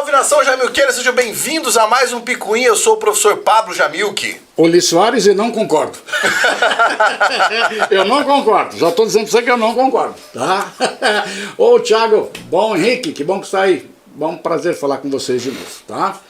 Salve nação jamilqueira, sejam bem-vindos a mais um Picuinha. Eu sou o professor Pablo Jamilque. Oli Soares e não concordo. Eu não concordo, já estou dizendo para você que eu não concordo, tá? Ô Thiago, bom Henrique, que bom que está aí. Bom prazer falar com vocês de novo, tá?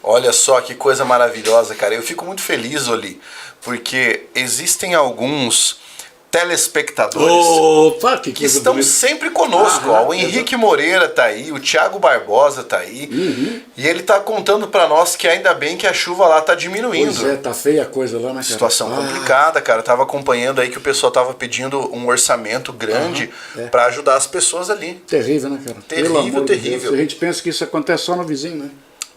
Olha só que coisa maravilhosa, cara. Eu fico muito feliz, Oli, porque existem alguns telespectadores Opa, que estão bonito. sempre conosco. Ó. O Henrique Moreira tá aí, o Thiago Barbosa tá aí, e ele tá contando pra nós que ainda bem que a chuva lá tá diminuindo. Pois é, tá feia a coisa lá, né, cara? Situação complicada, cara. Eu tava acompanhando aí que o pessoal tava pedindo um orçamento grande pra ajudar as pessoas ali. Terrível, né, cara? Terrível, Pelo amor de terrível. Deus. A gente pensa que isso acontece só no vizinho, né?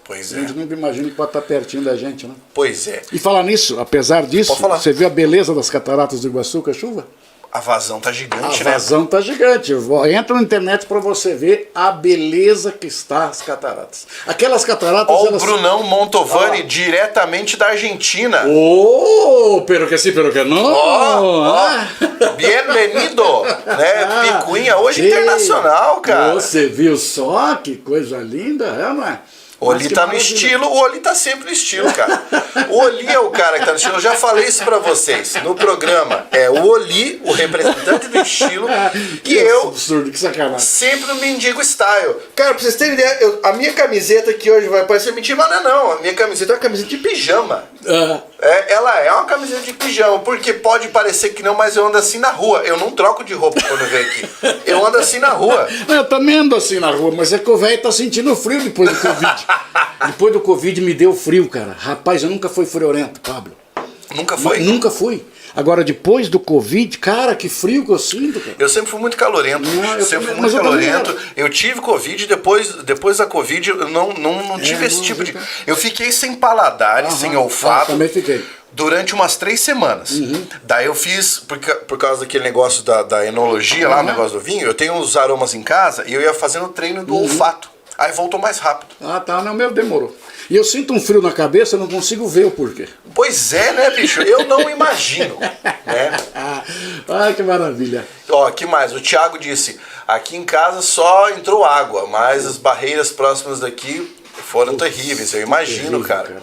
Pois A é. gente nunca imagina que pode estar pertinho da gente, né? Pois é. E falar nisso, apesar disso, Pode falar. você viu a beleza das cataratas do Iguaçu com a chuva? A vazão tá A gigante, né? vazão tá gigante. Entra na internet para você ver a beleza que está as cataratas. Aquelas cataratas... Ó, o elas... Brunão Montovani, diretamente da Argentina. Oh, pero que sim, pero que não. Bem-vindo, né? Picuinha hoje internacional, cara. Você viu só que coisa linda, é, não é? O Oli tá no estilo, o Oli tá sempre no estilo, cara. O Oli é o cara que tá no estilo. Eu já falei isso pra vocês no programa. É o Oli, o representante do estilo, e eu absurdo, que sacanagem. sempre no mendigo style. Cara, pra vocês terem ideia, a minha camiseta aqui hoje vai parecer mentira, mas não. A minha camiseta é uma camiseta de pijama. Ela é uma camiseta de pijama, porque pode parecer que não, mas eu ando assim na rua. Eu não troco de roupa quando eu venho aqui. Eu ando assim na rua. Eu também ando assim na rua, mas é que o velho tá sentindo frio depois do Covid. Depois do Covid me deu frio, cara. Rapaz, eu nunca fui friorento, Pablo. Nunca foi? Nunca fui. Agora, depois do Covid, cara, que frio que eu sinto, cara. Eu sempre fui muito calorento. Eu tive Covid, depois da Covid eu não tive esse tipo de... Eu fiquei sem paladar e sem olfato. Também fiquei. Durante umas 3 semanas. Daí eu fiz, por causa daquele negócio da enologia lá, o negócio do vinho, eu tenho os aromas em casa e eu ia fazendo treino do olfato. Aí voltou mais rápido. Tá, não, meu demorou. E eu sinto um frio na cabeça, eu não consigo ver o porquê. Pois é, né, bicho? Eu não imagino, né? Que maravilha. Ó, que mais? O Thiago disse, aqui em casa só entrou água, mas as barreiras próximas daqui foram terríveis, eu imagino, cara.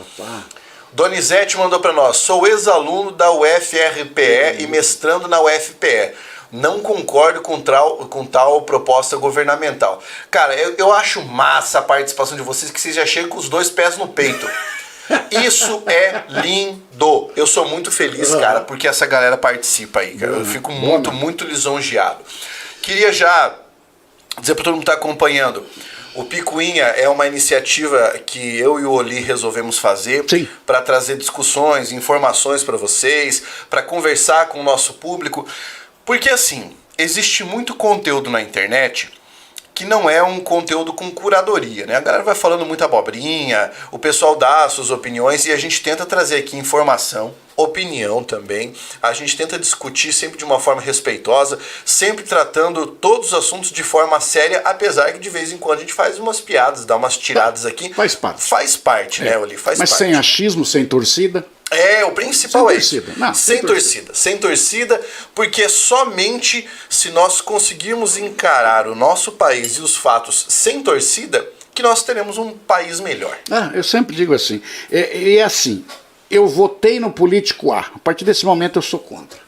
Donizete mandou pra nós, sou ex-aluno da UFRPE e mestrando na UFPE. Não concordo com tal proposta governamental. Cara, eu acho massa a participação de vocês, que vocês já chegam com os 2 pés no peito. Isso é lindo. Eu sou muito feliz, cara, porque essa galera participa aí, cara. Eu fico muito lisonjeado. Queria já dizer pra todo mundo que tá acompanhando, o Picuinha é uma iniciativa que eu e o Oli resolvemos fazer para trazer discussões, informações para vocês, para conversar com o nosso público. Porque assim, existe muito conteúdo na internet que não é um conteúdo com curadoria, né? A galera vai falando muita abobrinha, o pessoal dá as suas opiniões e a gente tenta trazer aqui informação, opinião também. A gente tenta discutir sempre de uma forma respeitosa, sempre tratando todos os assuntos de forma séria, apesar que de vez em quando a gente faz umas piadas, dá umas tiradas aqui. Faz parte. Faz parte, né, Oli? Faz Mas parte. sem achismo, sem torcida. O principal é isso. Sem torcida, porque é somente se nós conseguirmos encarar o nosso país e os fatos sem torcida que nós teremos um país melhor. Eu sempre digo assim, é assim, eu votei no político A, a partir desse momento eu sou contra.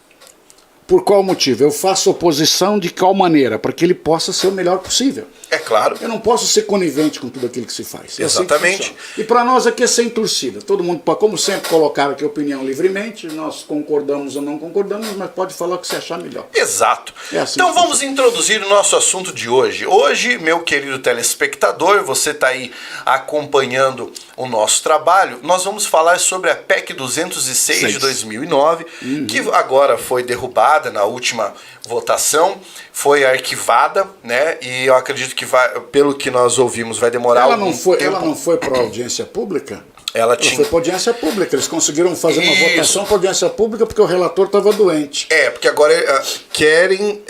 Por qual motivo? Eu faço oposição de qual maneira? Para que ele possa ser o melhor possível. É claro. Eu não posso ser conivente com tudo aquilo que se faz. Exatamente. Assim e para nós aqui é sem torcida. Todo mundo pode, como sempre, colocar aqui a opinião livremente. Nós concordamos ou não concordamos, mas pode falar o que você achar melhor. Exato. Assim então vamos introduzir o nosso assunto de hoje. Hoje, meu querido telespectador, você está aí acompanhando o nosso trabalho. Nós vamos falar sobre a PEC 206 de 2009, que agora foi derrubada na última votação, foi arquivada, né? E eu acredito que vai, pelo que nós ouvimos, vai demorar algum tempo. Ela não foi para audiência pública? Ela foi para audiência pública. Eles conseguiram fazer uma votação para audiência pública porque o relator estava doente. Porque agora querem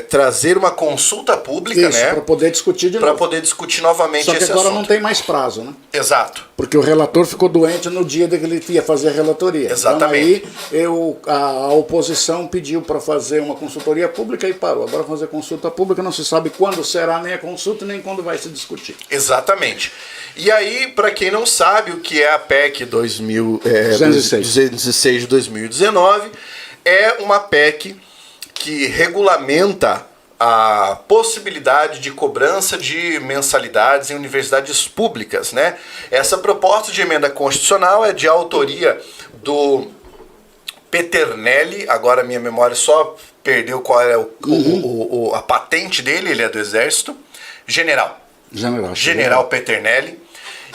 trazer uma consulta pública, né? Para poder discutir de novo. Para poder discutir novamente esse assunto. Só que agora não tem mais prazo, né? Exato. Porque o relator ficou doente no dia que ele ia fazer a relatoria. Exatamente. Então aí a oposição pediu para fazer uma consultoria pública e parou. Agora fazer consulta pública não se sabe quando será nem a consulta nem quando vai se discutir. Exatamente. E aí, para quem não sabe o que é a PEC 206 de 2019, é uma PEC que regulamenta a possibilidade de cobrança de mensalidades em universidades públicas, né? Essa proposta de emenda constitucional é de autoria do Peternelli, agora minha memória só perdeu qual é a patente dele, ele é do Exército, General Peternelli,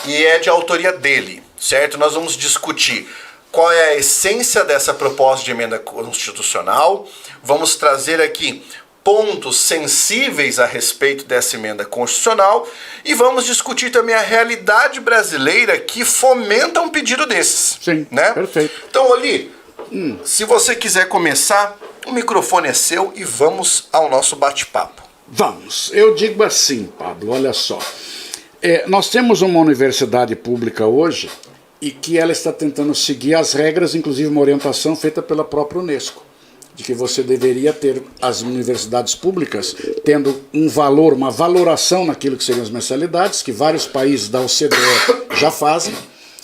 e é de autoria dele, certo? Nós vamos discutir qual é a essência dessa proposta de emenda constitucional, vamos trazer aqui pontos sensíveis a respeito dessa emenda constitucional e vamos discutir também a realidade brasileira que fomenta um pedido desses. Sim, né? Perfeito. Então, Oli, se você quiser começar, o microfone é seu e vamos ao nosso bate-papo. Vamos. Eu digo assim, Pablo, olha só. Nós temos uma universidade pública hoje e que ela está tentando seguir as regras, inclusive uma orientação feita pela própria Unesco, de que você deveria ter as universidades públicas tendo um valor, uma valoração naquilo que seriam as mensalidades, que vários países da OCDE já fazem,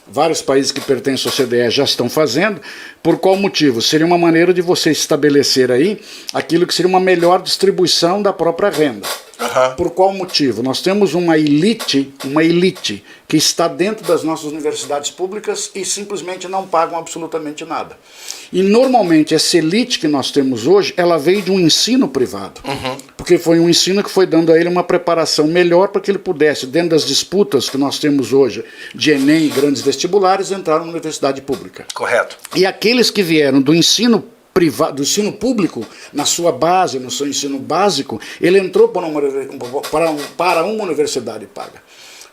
vários países que pertencem à OCDE já estão fazendo. Por qual motivo? Seria uma maneira de você estabelecer aí aquilo que seria uma melhor distribuição da própria renda. Por qual motivo? Nós temos uma elite que está dentro das nossas universidades públicas e simplesmente não pagam absolutamente nada. E normalmente essa elite que nós temos hoje, ela veio de um ensino privado. Porque foi um ensino que foi dando a ele uma preparação melhor para que ele pudesse, dentro das disputas que nós temos hoje de Enem e grandes vestibulares, entrar na universidade pública. Correto. E aqueles que vieram do ensino privado, do ensino público, na sua base, no seu ensino básico, ele entrou para uma universidade paga.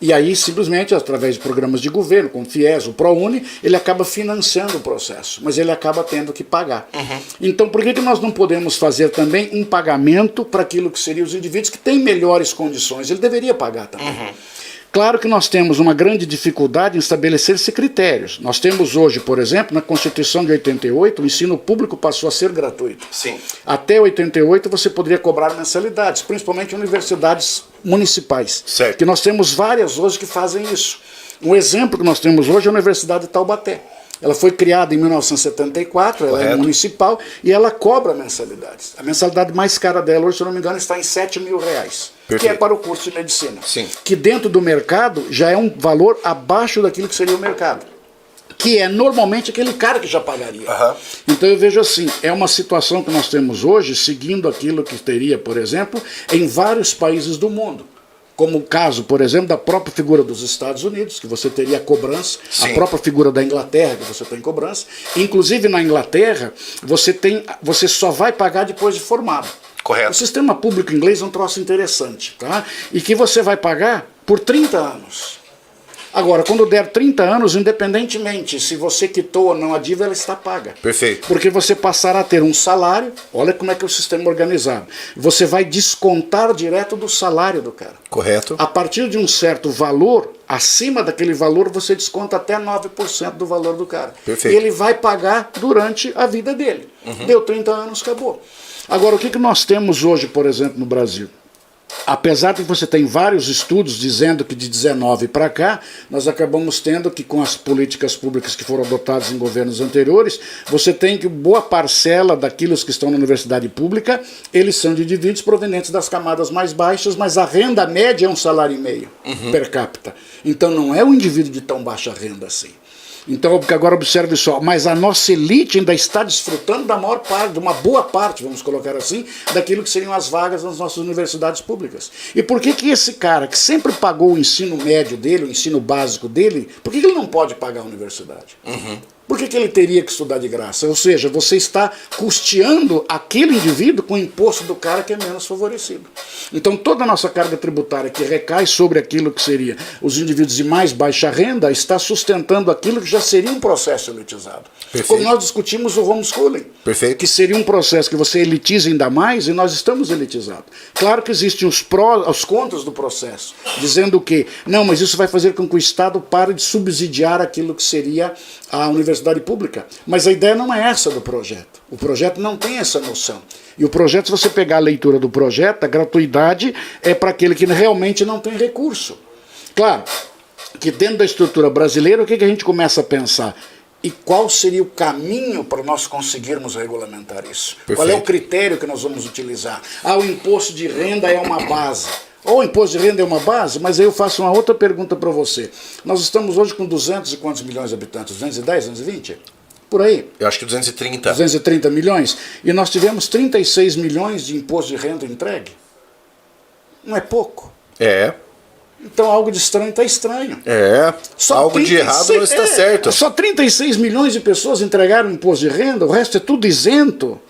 E aí, simplesmente, através de programas de governo, como o FIES, o ProUni, ele acaba financiando o processo, mas ele acaba tendo que pagar. Então, por que nós não podemos fazer também um pagamento para aquilo que seriam os indivíduos que têm melhores condições? Ele deveria pagar também. Claro que nós temos uma grande dificuldade em estabelecer-se critérios. Nós temos hoje, por exemplo, na Constituição de 88, o ensino público passou a ser gratuito. Sim. Até 88 você poderia cobrar mensalidades, principalmente universidades municipais. Certo. Que nós temos várias hoje que fazem isso. Um exemplo que nós temos hoje é a Universidade de Taubaté. Ela foi criada em 1974, ela é municipal e ela cobra mensalidades. A mensalidade mais cara dela hoje, se eu não me engano, está em R$7 mil. Que é para o curso de medicina. Sim. Que dentro do mercado já é um valor abaixo daquilo que seria o mercado. Que é normalmente aquele cara que já pagaria. Então eu vejo assim, é uma situação que nós temos hoje, seguindo aquilo que teria, por exemplo, em vários países do mundo. Como o caso, por exemplo, da própria figura dos Estados Unidos, que você teria cobrança, Sim. A própria figura da Inglaterra, que você tem cobrança. Inclusive na Inglaterra, você só vai pagar depois de formado. Correto. O sistema público inglês é um troço interessante, tá? E que você vai pagar por 30 anos. Agora, quando der 30 anos, independentemente se você quitou ou não a dívida, ela está paga. Perfeito. Porque você passará a ter um salário, olha como é que é o sistema organizado. Você vai descontar direto do salário do cara. Correto. A partir de um certo valor, acima daquele valor, você desconta até 9% do valor do cara. Perfeito. E ele vai pagar durante a vida dele. Deu 30 anos, acabou. Agora, o que nós temos hoje, por exemplo, no Brasil? Apesar de que você tem vários estudos dizendo que de 19 para cá, nós acabamos tendo que com as políticas públicas que foram adotadas em governos anteriores, você tem que boa parcela daqueles que estão na universidade pública, eles são de indivíduos provenientes das camadas mais baixas, mas a renda média é um salário e meio per capita. Então não é um indivíduo de tão baixa renda assim. Então, porque agora observe só, mas a nossa elite ainda está desfrutando da maior parte, de uma boa parte, vamos colocar assim, daquilo que seriam as vagas nas nossas universidades públicas. E por que esse cara, que sempre pagou o ensino médio dele, o ensino básico dele, por que ele não pode pagar a universidade? Por que ele teria que estudar de graça? Ou seja, você está custeando aquele indivíduo com o imposto do cara que é menos favorecido. Então toda a nossa carga tributária que recai sobre aquilo que seria os indivíduos de mais baixa renda está sustentando aquilo que já seria um processo elitizado. Perfeito. Como nós discutimos o homeschooling. Perfeito. Que seria um processo que você elitiza ainda mais e nós estamos elitizados. Claro que existem os prós, os contras do processo, dizendo que, não, mas isso vai fazer com que o Estado pare de subsidiar aquilo que seria a universidade pública. Mas a ideia não é essa do projeto. O projeto não tem essa noção. E o projeto, se você pegar a leitura do projeto, a gratuidade é para aquele que realmente não tem recurso. Claro, que dentro da estrutura brasileira, o que a gente começa a pensar? E qual seria o caminho para nós conseguirmos regulamentar isso? Perfeito. Qual é o critério que nós vamos utilizar? O imposto de renda é uma base. Ou o imposto de renda é uma base, mas aí eu faço uma outra pergunta para você. Nós estamos hoje com 200 e quantos milhões de habitantes? 210, 220? Por aí. Eu acho que 230. 230 milhões. E nós tivemos 36 milhões de imposto de renda entregue. Não é pouco. É. Então algo de estranho está estranho. Só algo 36, de errado não está certo. Só 36 milhões de pessoas entregaram imposto de renda, o resto é tudo isento.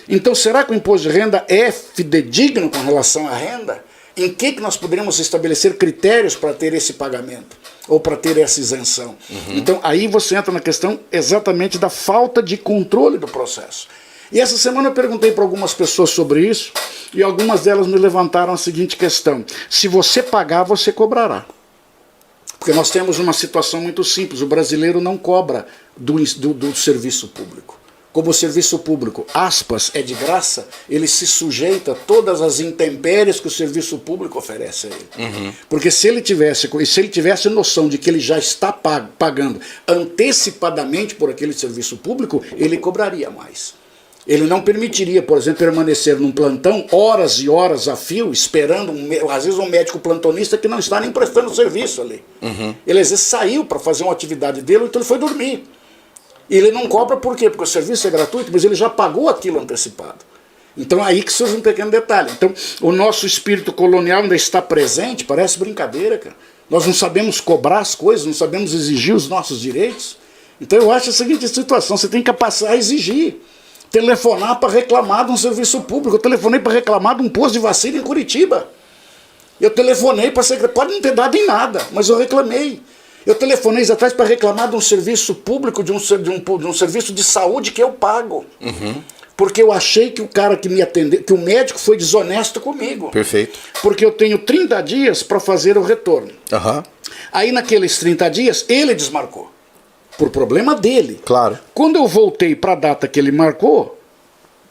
Então será que o imposto de renda é fidedigno com relação à renda? Em que nós poderíamos estabelecer critérios para ter esse pagamento? Ou para ter essa isenção? Então aí você entra na questão exatamente da falta de controle do processo. E essa semana eu perguntei para algumas pessoas sobre isso, e algumas delas me levantaram a seguinte questão: se você pagar, você cobrará. Porque nós temos uma situação muito simples, o brasileiro não cobra do serviço público. Como o serviço público, aspas, é de graça, ele se sujeita a todas as intempéries que o serviço público oferece a ele. Porque se ele tivesse noção de que ele já está pagando antecipadamente por aquele serviço público, ele cobraria mais. Ele não permitiria, por exemplo, permanecer num plantão horas e horas a fio, esperando, às vezes, um médico plantonista que não está nem prestando serviço ali. Ele, às vezes, saiu para fazer uma atividade dele, então ele foi dormir. E ele não cobra por quê? Porque o serviço é gratuito, mas ele já pagou aquilo antecipado. Então aí que surge um pequeno detalhe. Então o nosso espírito colonial ainda está presente, parece brincadeira, cara. Nós não sabemos cobrar as coisas, não sabemos exigir os nossos direitos. Então eu acho a seguinte situação: você tem que passar a exigir. Telefonar para reclamar de um serviço público. Eu telefonei para reclamar de um posto de vacina em Curitiba. Eu telefonei para a secretaria, pode não ter dado em nada, mas eu reclamei. Eu telefonei atrás para reclamar de um serviço público, de um serviço de saúde que eu pago. Porque eu achei que o cara que me atendeu, que o médico foi desonesto comigo. Perfeito. Porque eu tenho 30 dias para fazer o retorno. Aí naqueles 30 dias ele desmarcou. Por problema dele. Claro. Quando eu voltei para a data que ele marcou,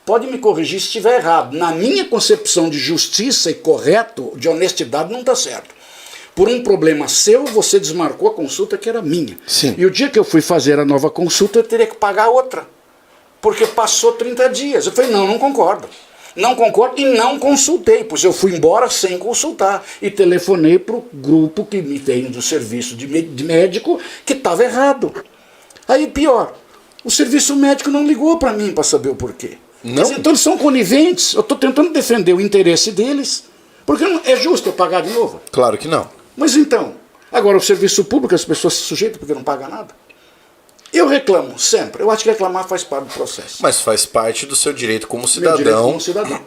pode me corrigir se estiver errado. Na minha concepção de justiça e correto, de honestidade, não está certo. Por um problema seu, você desmarcou a consulta que era minha. Sim. E o dia que eu fui fazer a nova consulta, eu teria que pagar outra. Porque passou 30 dias. Eu falei, não concordo. Não concordo e não consultei, pois eu fui embora sem consultar. E telefonei para o grupo que me veio do serviço de médico que estava errado. Aí pior, o serviço médico não ligou para mim para saber o porquê. Não? Então eles são coniventes. Eu estou tentando defender o interesse deles. Porque não é justo eu pagar de novo? Claro que não. Mas então, agora o serviço público, as pessoas se sujeitam porque não pagam nada. Eu reclamo sempre. Eu acho que reclamar faz parte do processo. Mas faz parte do seu direito como cidadão. Meu direito como cidadão.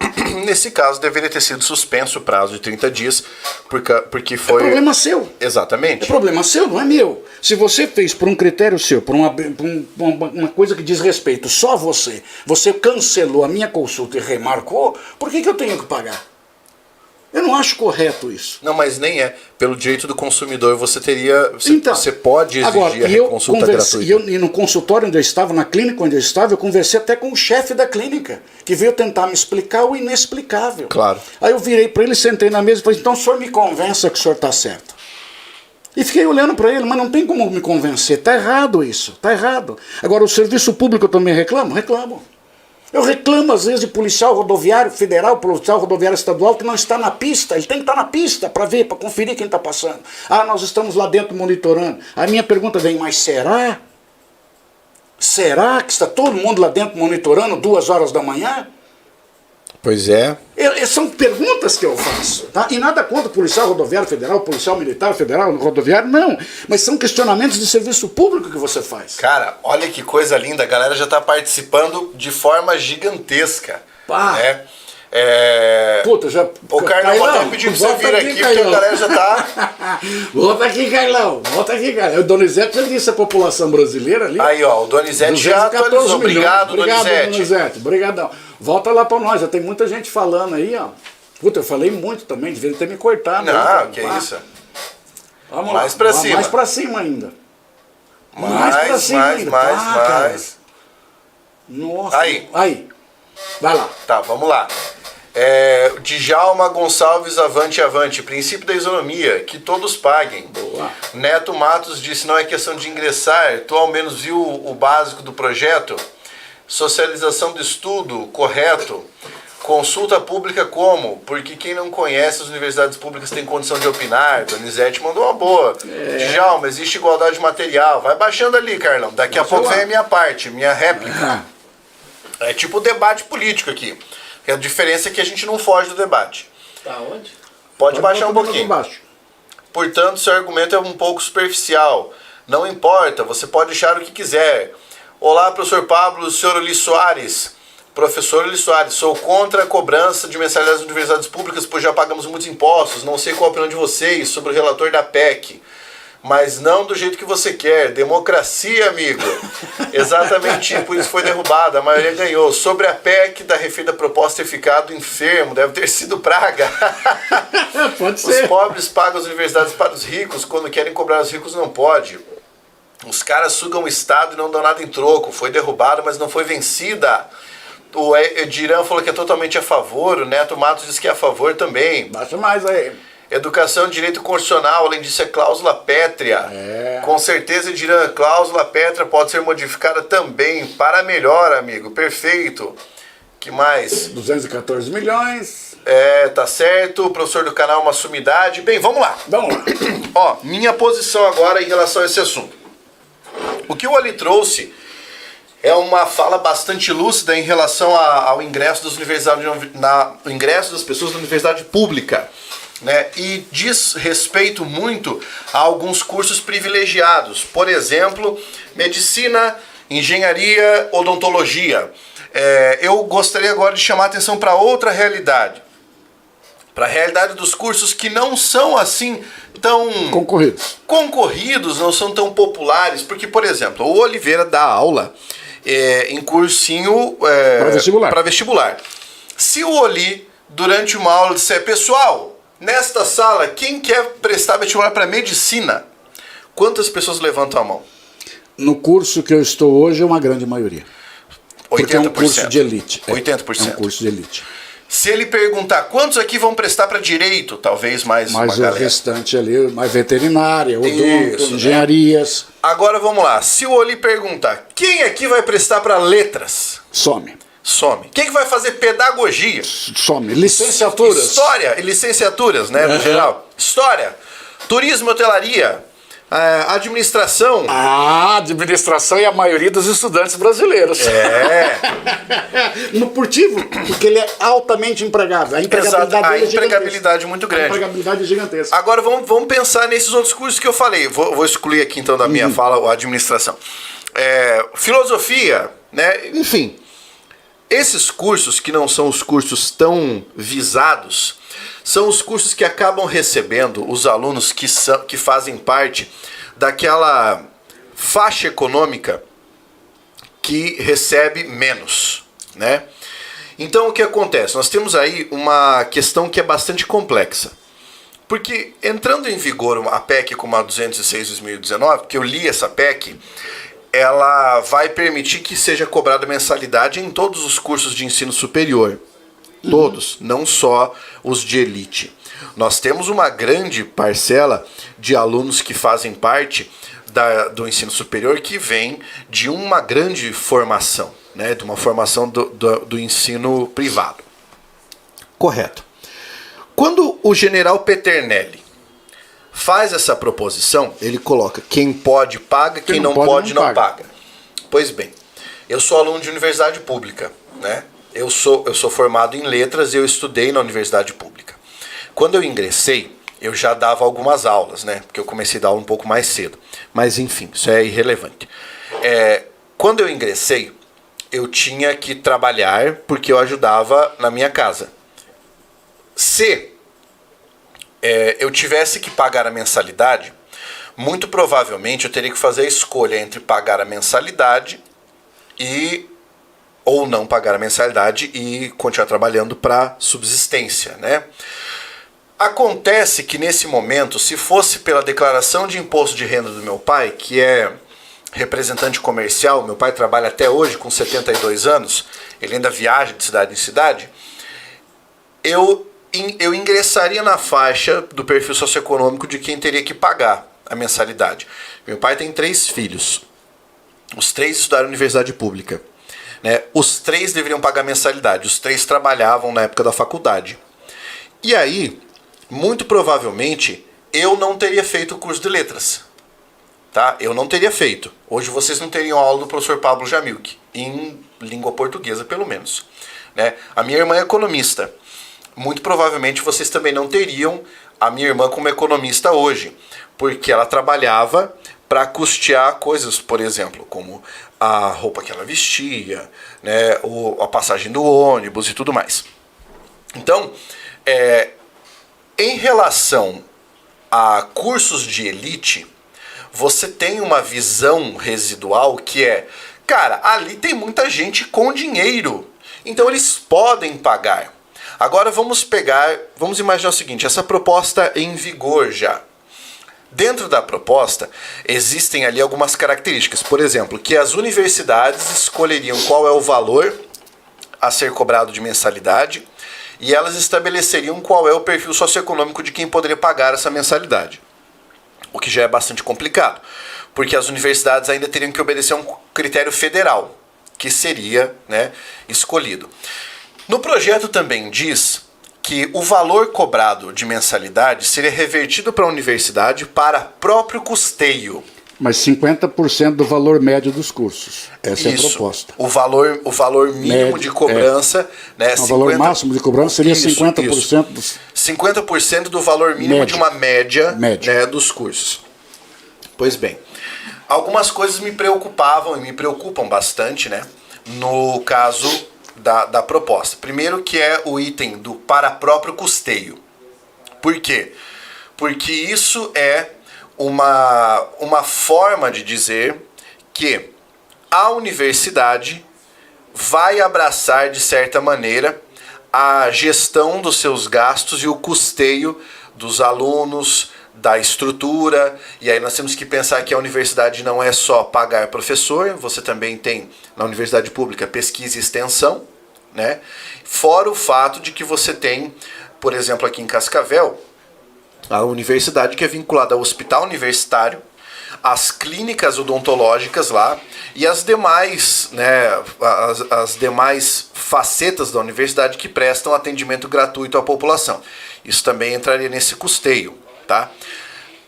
Nesse caso, deveria ter sido suspenso o prazo de 30 dias, porque foi... É problema seu. Exatamente. É problema seu, não é meu. Se você fez por um critério seu, por uma coisa que diz respeito só a você, você cancelou a minha consulta e remarcou, por que eu tenho que pagar? Eu não acho correto isso. Não, mas nem é. Pelo direito do consumidor, você teria... Então, você pode exigir agora, a consulta gratuita. E no consultório onde eu estava, na clínica onde eu estava, eu conversei até com o chefe da clínica, que veio tentar me explicar o inexplicável. Claro. Aí eu virei para ele, sentei na mesa e falei, então o senhor me convença que o senhor está certo. E fiquei olhando para ele, mas não tem como me convencer. Está errado isso, está errado. Agora, o serviço público eu também reclamo? Reclamo. Eu reclamo, às vezes, de policial rodoviário federal, policial rodoviário estadual, que não está na pista. Ele tem que estar na pista para ver, para conferir quem está passando. Nós estamos lá dentro monitorando. A minha pergunta vem, mas será? Será que está todo mundo lá dentro monitorando 2 horas da manhã? Pois é. São perguntas que eu faço, tá? E nada contra o policial rodoviário federal, policial militar federal, rodoviário, não. Mas são questionamentos de serviço público que você faz. Cara, olha que coisa linda. A galera já está participando de forma gigantesca. Né? Puta, já... Ô, Carlão, vou até pedir pra você vir aqui, porque a galera já tá... Volta aqui, Carlão. Volta aqui, Carlão. O Donizete já disse a população brasileira ali. Aí, ó, o Donizete já atualizou. Obrigado, Donizete. Obrigadão. Volta lá pra nós, já tem muita gente falando aí, ó. Puta, eu falei muito também, devia ter me cortado. Não, que isso. Vamos mais lá. Pra cima. Mais pra cima ainda. Mais. Nossa. Aí. Vai lá. Tá, vamos lá. Djalma Gonçalves, avante. Princípio da isonomia, que todos paguem. Boa. Neto Matos disse, não é questão de ingressar, tu ao menos viu o básico do projeto? Socialização do estudo, correto. Consulta pública como? Porque quem não conhece as universidades públicas tem condição de opinar. Donizete mandou uma boa. Djalma, existe igualdade material. Vai baixando ali, Carlão. Daqui a pouco vem a minha parte, minha réplica. É tipo debate político aqui. A diferença é que a gente não foge do debate. Tá onde? Pode baixar um pouquinho. Portanto, seu argumento é um pouco superficial. Não importa, você pode achar o que quiser. Olá, professor Pablo, senhor Eli Soares. Professor Eli Soares, sou contra a cobrança de mensalidades das universidades públicas, pois já pagamos muitos impostos. Não sei qual a opinião de vocês sobre o relator da PEC. Mas não do jeito que você quer. Democracia, amigo. Exatamente, por isso foi derrubada. A maioria ganhou. Sobre a PEC da referida proposta ter ficado enfermo, deve ter sido praga. Pode ser. Os pobres pagam as universidades para os ricos, quando querem cobrar os ricos não pode. Os caras sugam o Estado e não dão nada em troco. Foi derrubada, mas não foi vencida. O Edirão falou que é totalmente a favor. O Neto Matos disse que é a favor também. Baixa mais aí. Educação e direito constitucional, além disso, é cláusula pétrea. Com certeza, Edirão, cláusula pétrea pode ser modificada também para melhor, amigo. Perfeito. Que mais? 214 milhões. Tá certo. O professor do canal, uma sumidade. Bem, vamos lá. Vamos lá. Ó, minha posição agora em relação a esse assunto. O que o Ali trouxe é uma fala bastante lúcida em relação ao ingresso das universidades, o ingresso das pessoas na universidade pública, né? E diz respeito muito a alguns cursos privilegiados, por exemplo, medicina, engenharia, odontologia. Eu gostaria agora de chamar a atenção para outra realidade, para a realidade dos cursos que não são assim tão concorridos, não são tão populares, porque, por exemplo, o Oliveira dá aula em cursinho para vestibular. Se o Oli, durante uma aula, disser, pessoal, nesta sala, quem quer prestar vestibular para medicina? Quantas pessoas levantam a mão? No curso que eu estou hoje, é uma grande maioria. 80%. Porque é um curso de elite. 80%. É um curso de elite. Se ele perguntar quantos aqui vão prestar para direito, talvez mais uma Mas o galera. Restante ali, mais veterinária, odonto, Isso, engenharias. Agora vamos lá. Se o Oli perguntar, quem aqui vai prestar para letras? Some. Quem que vai fazer pedagogia? Some. Licenciaturas. História e licenciaturas, né, no geral. História, turismo e hotelaria, administração. A administração e a maioria dos estudantes brasileiros. No Motivo, porque ele é altamente empregável. A empregabilidade, a empregabilidade é muito grande. A empregabilidade é gigantesca. Agora vamos pensar nesses outros cursos que eu falei. Vou excluir aqui então da minha fala a administração. Filosofia, né? Enfim. Esses cursos que não são os cursos tão visados, são os cursos que acabam recebendo os alunos que fazem parte daquela faixa econômica que recebe menos, né? Então o que acontece? Nós temos aí uma questão que é bastante complexa. Porque entrando em vigor a PEC como a 206 de 2019, que eu li essa PEC, ela vai permitir que seja cobrada mensalidade em todos os cursos de ensino superior. Todos, não só os de elite. Nós temos uma grande parcela de alunos que fazem parte do ensino superior que vem de uma grande formação, né, de uma formação do ensino privado. Correto. Quando o general Peternelli faz essa proposição, ele coloca quem pode paga, quem não pode não paga. Pois bem, eu sou aluno de universidade pública, né? Eu sou formado em letras e eu estudei na universidade pública. Quando eu ingressei, eu já dava algumas aulas, né? Porque eu comecei a dar aula um pouco mais cedo. Mas enfim, isso é irrelevante. Quando eu ingressei, eu tinha que trabalhar porque eu ajudava na minha casa. Se eu tivesse que pagar a mensalidade, muito provavelmente eu teria que fazer a escolha entre pagar a mensalidade ou não pagar a mensalidade e continuar trabalhando para subsistência, né? Acontece que nesse momento, se fosse pela declaração de imposto de renda do meu pai, que é representante comercial, meu pai trabalha até hoje com 72 anos, ele ainda viaja de cidade em cidade, eu ingressaria na faixa do perfil socioeconômico de quem teria que pagar a mensalidade. Meu pai tem 3 filhos. Os 3 estudaram em universidade pública. Né? Os 3 deveriam pagar mensalidade. Os 3 trabalhavam na época da faculdade. E aí, muito provavelmente, eu não teria feito o curso de letras. Tá? Eu não teria feito. Hoje vocês não teriam aula do professor Pablo Jamilk, em língua portuguesa, pelo menos. Né? A minha irmã é economista. Muito provavelmente vocês também não teriam a minha irmã como economista hoje, porque ela trabalhava para custear coisas, por exemplo, como a roupa que ela vestia, né, a passagem do ônibus e tudo mais. Então, em relação a cursos de elite, você tem uma visão residual que é, cara, ali tem muita gente com dinheiro, então eles podem pagar. Agora vamos imaginar o seguinte, essa proposta em vigor já. Dentro da proposta, existem ali algumas características. Por exemplo, que as universidades escolheriam qual é o valor a ser cobrado de mensalidade e elas estabeleceriam qual é o perfil socioeconômico de quem poderia pagar essa mensalidade. O que já é bastante complicado, porque as universidades ainda teriam que obedecer a um critério federal, que seria, né, escolhido. No projeto também diz que o valor cobrado de mensalidade seria revertido para a universidade para próprio custeio. Mas 50% do valor médio dos cursos. Essa é a proposta. O valor mínimo médio, de cobrança... Né, o valor máximo de cobrança seria 50%. 50% do valor mínimo médio. De uma média. Né, dos cursos. Pois bem, algumas coisas me preocupavam e me preocupam bastante, né, no caso da proposta. Primeiro que é o item do para próprio custeio. Por quê? Porque isso é uma forma de dizer que a universidade vai abraçar, de certa maneira, a gestão dos seus gastos e o custeio dos alunos, da estrutura, e aí nós temos que pensar que a universidade não é só pagar professor, você também tem, na universidade pública, pesquisa e extensão, né? Fora o fato de que você tem, por exemplo, aqui em Cascavel, a universidade que é vinculada ao hospital universitário, as clínicas odontológicas lá e as demais, né, as demais facetas da universidade que prestam atendimento gratuito à população. Isso também entraria nesse custeio, tá?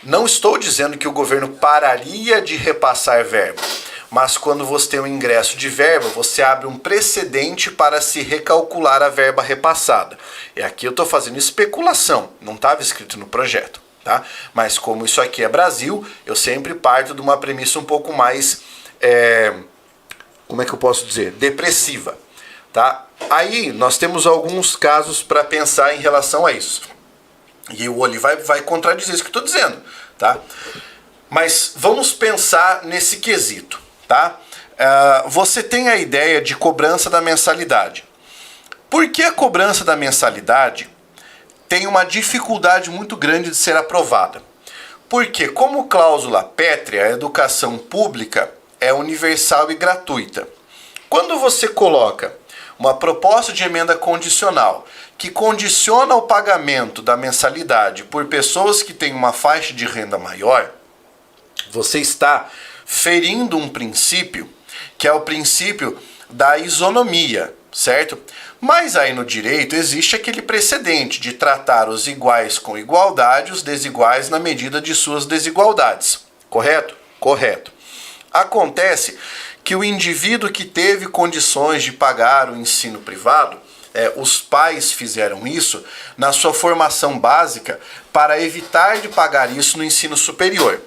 Não estou dizendo que o governo pararia de repassar verba, mas quando você tem um ingresso de verba, você abre um precedente para se recalcular a verba repassada. E aqui eu estou fazendo especulação, não estava escrito no projeto, tá? Mas como isso aqui é Brasil, eu sempre parto de uma premissa um pouco mais, como é que eu posso dizer? Depressiva, tá? Aí nós temos alguns casos para pensar em relação a isso. E o Oli vai contradizer isso que eu estou dizendo, tá? Mas vamos pensar nesse quesito. Tá? Você tem a ideia de cobrança da mensalidade. Por que a cobrança da mensalidade tem uma dificuldade muito grande de ser aprovada? Porque, como cláusula pétrea, a educação pública é universal e gratuita. Quando você coloca uma proposta de emenda condicional que condiciona o pagamento da mensalidade por pessoas que têm uma faixa de renda maior, você está ferindo um princípio, que é o princípio da isonomia, certo? Mas aí no direito existe aquele precedente de tratar os iguais com igualdade, os desiguais na medida de suas desigualdades. Correto? Correto. Acontece que o indivíduo que teve condições de pagar o ensino privado, os pais fizeram isso na sua formação básica para evitar de pagar isso no ensino superior.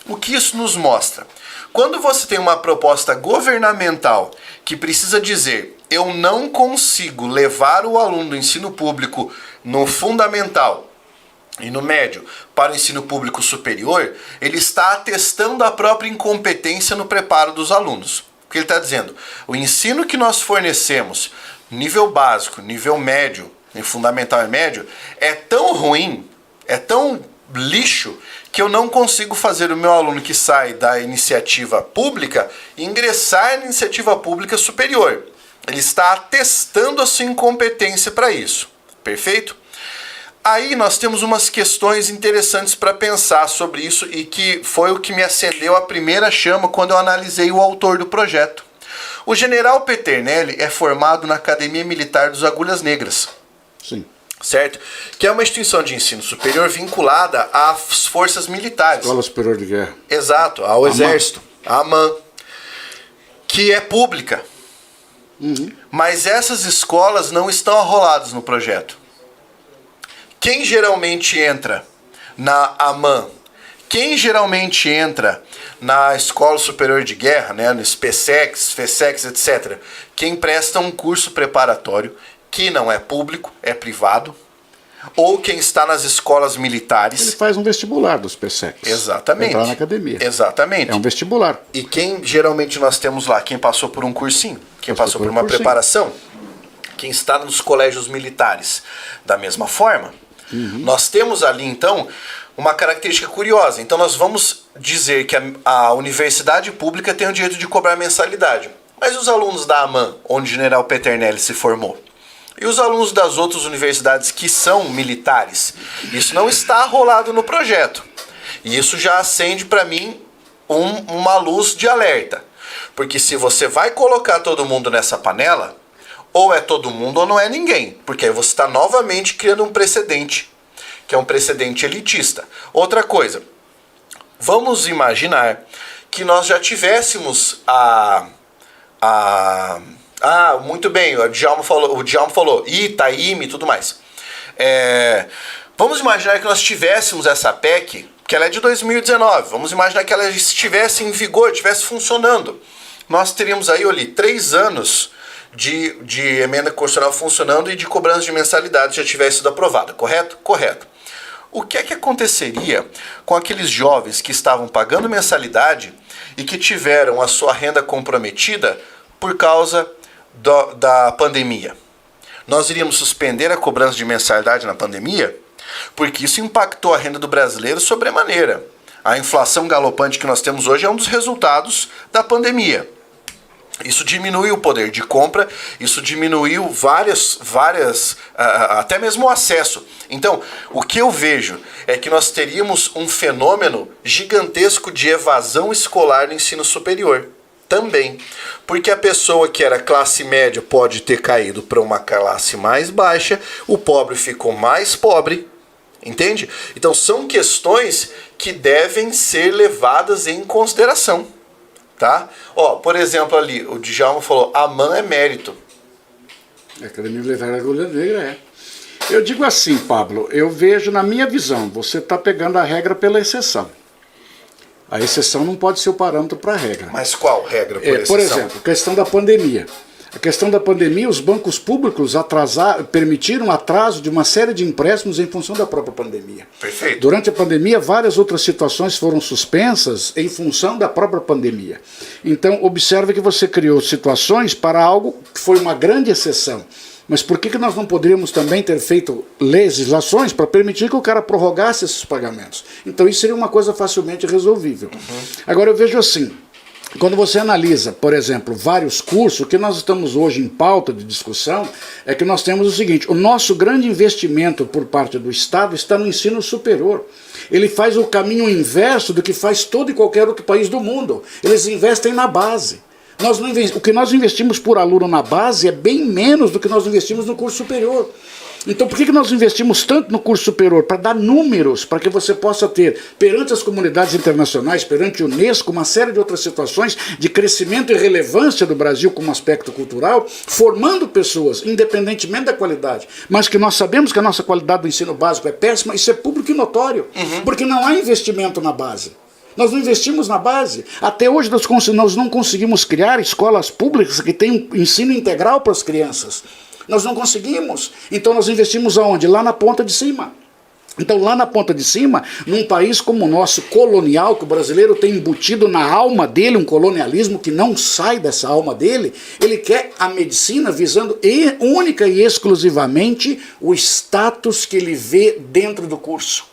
O que isso nos mostra? Quando você tem uma proposta governamental que precisa dizer eu não consigo levar o aluno do ensino público no fundamental e no médio para o ensino público superior, ele está atestando a própria incompetência no preparo dos alunos. Porque ele está dizendo, o ensino que nós fornecemos, nível básico, nível médio, fundamental e médio, é tão ruim, é tão lixo, que eu não consigo fazer o meu aluno que sai da iniciativa pública ingressar na iniciativa pública superior. Ele está atestando a sua incompetência para isso. Perfeito? Aí nós temos umas questões interessantes para pensar sobre isso e que foi o que me acendeu a primeira chama quando eu analisei o autor do projeto. O general Peternelli é formado na Academia Militar dos Agulhas Negras. Sim. Certo? Que é uma instituição de ensino superior vinculada às forças militares. Escola Superior de Guerra. Exato, ao Exército, a AMAN, que é pública. Mas essas escolas não estão arroladas no projeto. Quem geralmente entra na AMAN, quem geralmente entra na Escola Superior de Guerra, né, no SPSEX, FESEX, etc., quem presta um curso preparatório que não é público, é privado, ou quem está nas escolas militares. Ele faz um vestibular dos PSECs. Exatamente. Entrar na academia. Exatamente. É um vestibular. E quem geralmente nós temos lá? Quem passou por um cursinho, quem passou por uma preparação, quem está nos colégios militares. Da mesma forma, nós temos ali, então, uma característica curiosa. Então, nós vamos dizer que a universidade pública tem o direito de cobrar mensalidade. Mas os alunos da AMAN, onde o general Peternelli se formou, e os alunos das outras universidades que são militares, isso não está arrolado no projeto. E isso já acende para mim uma luz de alerta. Porque se você vai colocar todo mundo nessa panela, ou é todo mundo ou não é ninguém. Porque aí você está novamente criando um precedente, que é um precedente elitista. Outra coisa, vamos imaginar que nós já tivéssemos muito bem, o Djalma falou, Itaíme e tudo mais. Vamos imaginar que nós tivéssemos essa PEC, que ela é de 2019, vamos imaginar que ela estivesse em vigor, estivesse funcionando. Nós teríamos aí, 3 anos de emenda constitucional funcionando e de cobrança de mensalidade já tivesse sido aprovada, correto? Correto. O que é que aconteceria com aqueles jovens que estavam pagando mensalidade e que tiveram a sua renda comprometida por causa da pandemia? Nós iríamos suspender a cobrança de mensalidade na pandemia? Porque isso impactou a renda do brasileiro sobremaneira. A inflação galopante que nós temos hoje é um dos resultados da pandemia. Isso diminuiu o poder de compra, isso diminuiu até mesmo o acesso. Então, o que eu vejo é que nós teríamos um fenômeno gigantesco de evasão escolar no ensino superior. Também. Porque a pessoa que era classe média pode ter caído para uma classe mais baixa, o pobre ficou mais pobre, entende? Então, são questões que devem ser levadas em consideração. Tá? Por exemplo, ali, o Djalma falou, a AMAN é mérito. A Academia Militar da Agulha Negra é. Eu digo assim, Pablo, eu vejo na minha visão, você está pegando a regra pela exceção. A exceção não pode ser o parâmetro para a regra. Mas qual regra por exceção? Por exemplo, questão da pandemia. A questão da pandemia, os bancos públicos permitiram atraso de uma série de empréstimos em função da própria pandemia. Perfeito. Durante a pandemia, várias outras situações foram suspensas em função da própria pandemia. Então, observe que você criou situações para algo que foi uma grande exceção. Mas por que nós não poderíamos também ter feito legislações para permitir que o cara prorrogasse esses pagamentos? Então, isso seria uma coisa facilmente resolvível. Agora, eu vejo assim. Quando você analisa, por exemplo, vários cursos, o que nós estamos hoje em pauta de discussão é que nós temos o seguinte, o nosso grande investimento por parte do Estado está no ensino superior. Ele faz o caminho inverso do que faz todo e qualquer outro país do mundo. Eles investem na base. O que nós investimos por aluno na base é bem menos do que nós investimos no curso superior. Então por que nós investimos tanto no curso superior? Para dar números, para que você possa ter, perante as comunidades internacionais, perante a Unesco, uma série de outras situações de crescimento e relevância do Brasil como aspecto cultural, formando pessoas, independentemente da qualidade. Mas que nós sabemos que a nossa qualidade do ensino básico é péssima, isso é público e notório, porque não há investimento na base. Nós não investimos na base. Até hoje nós não conseguimos criar escolas públicas que tenham ensino integral para as crianças. Nós não conseguimos. Então nós investimos aonde? Lá na ponta de cima. Então lá na ponta de cima, num país como o nosso, colonial, que o brasileiro tem embutido na alma dele, um colonialismo que não sai dessa alma dele, ele quer a medicina visando única e exclusivamente o status que ele vê dentro do curso.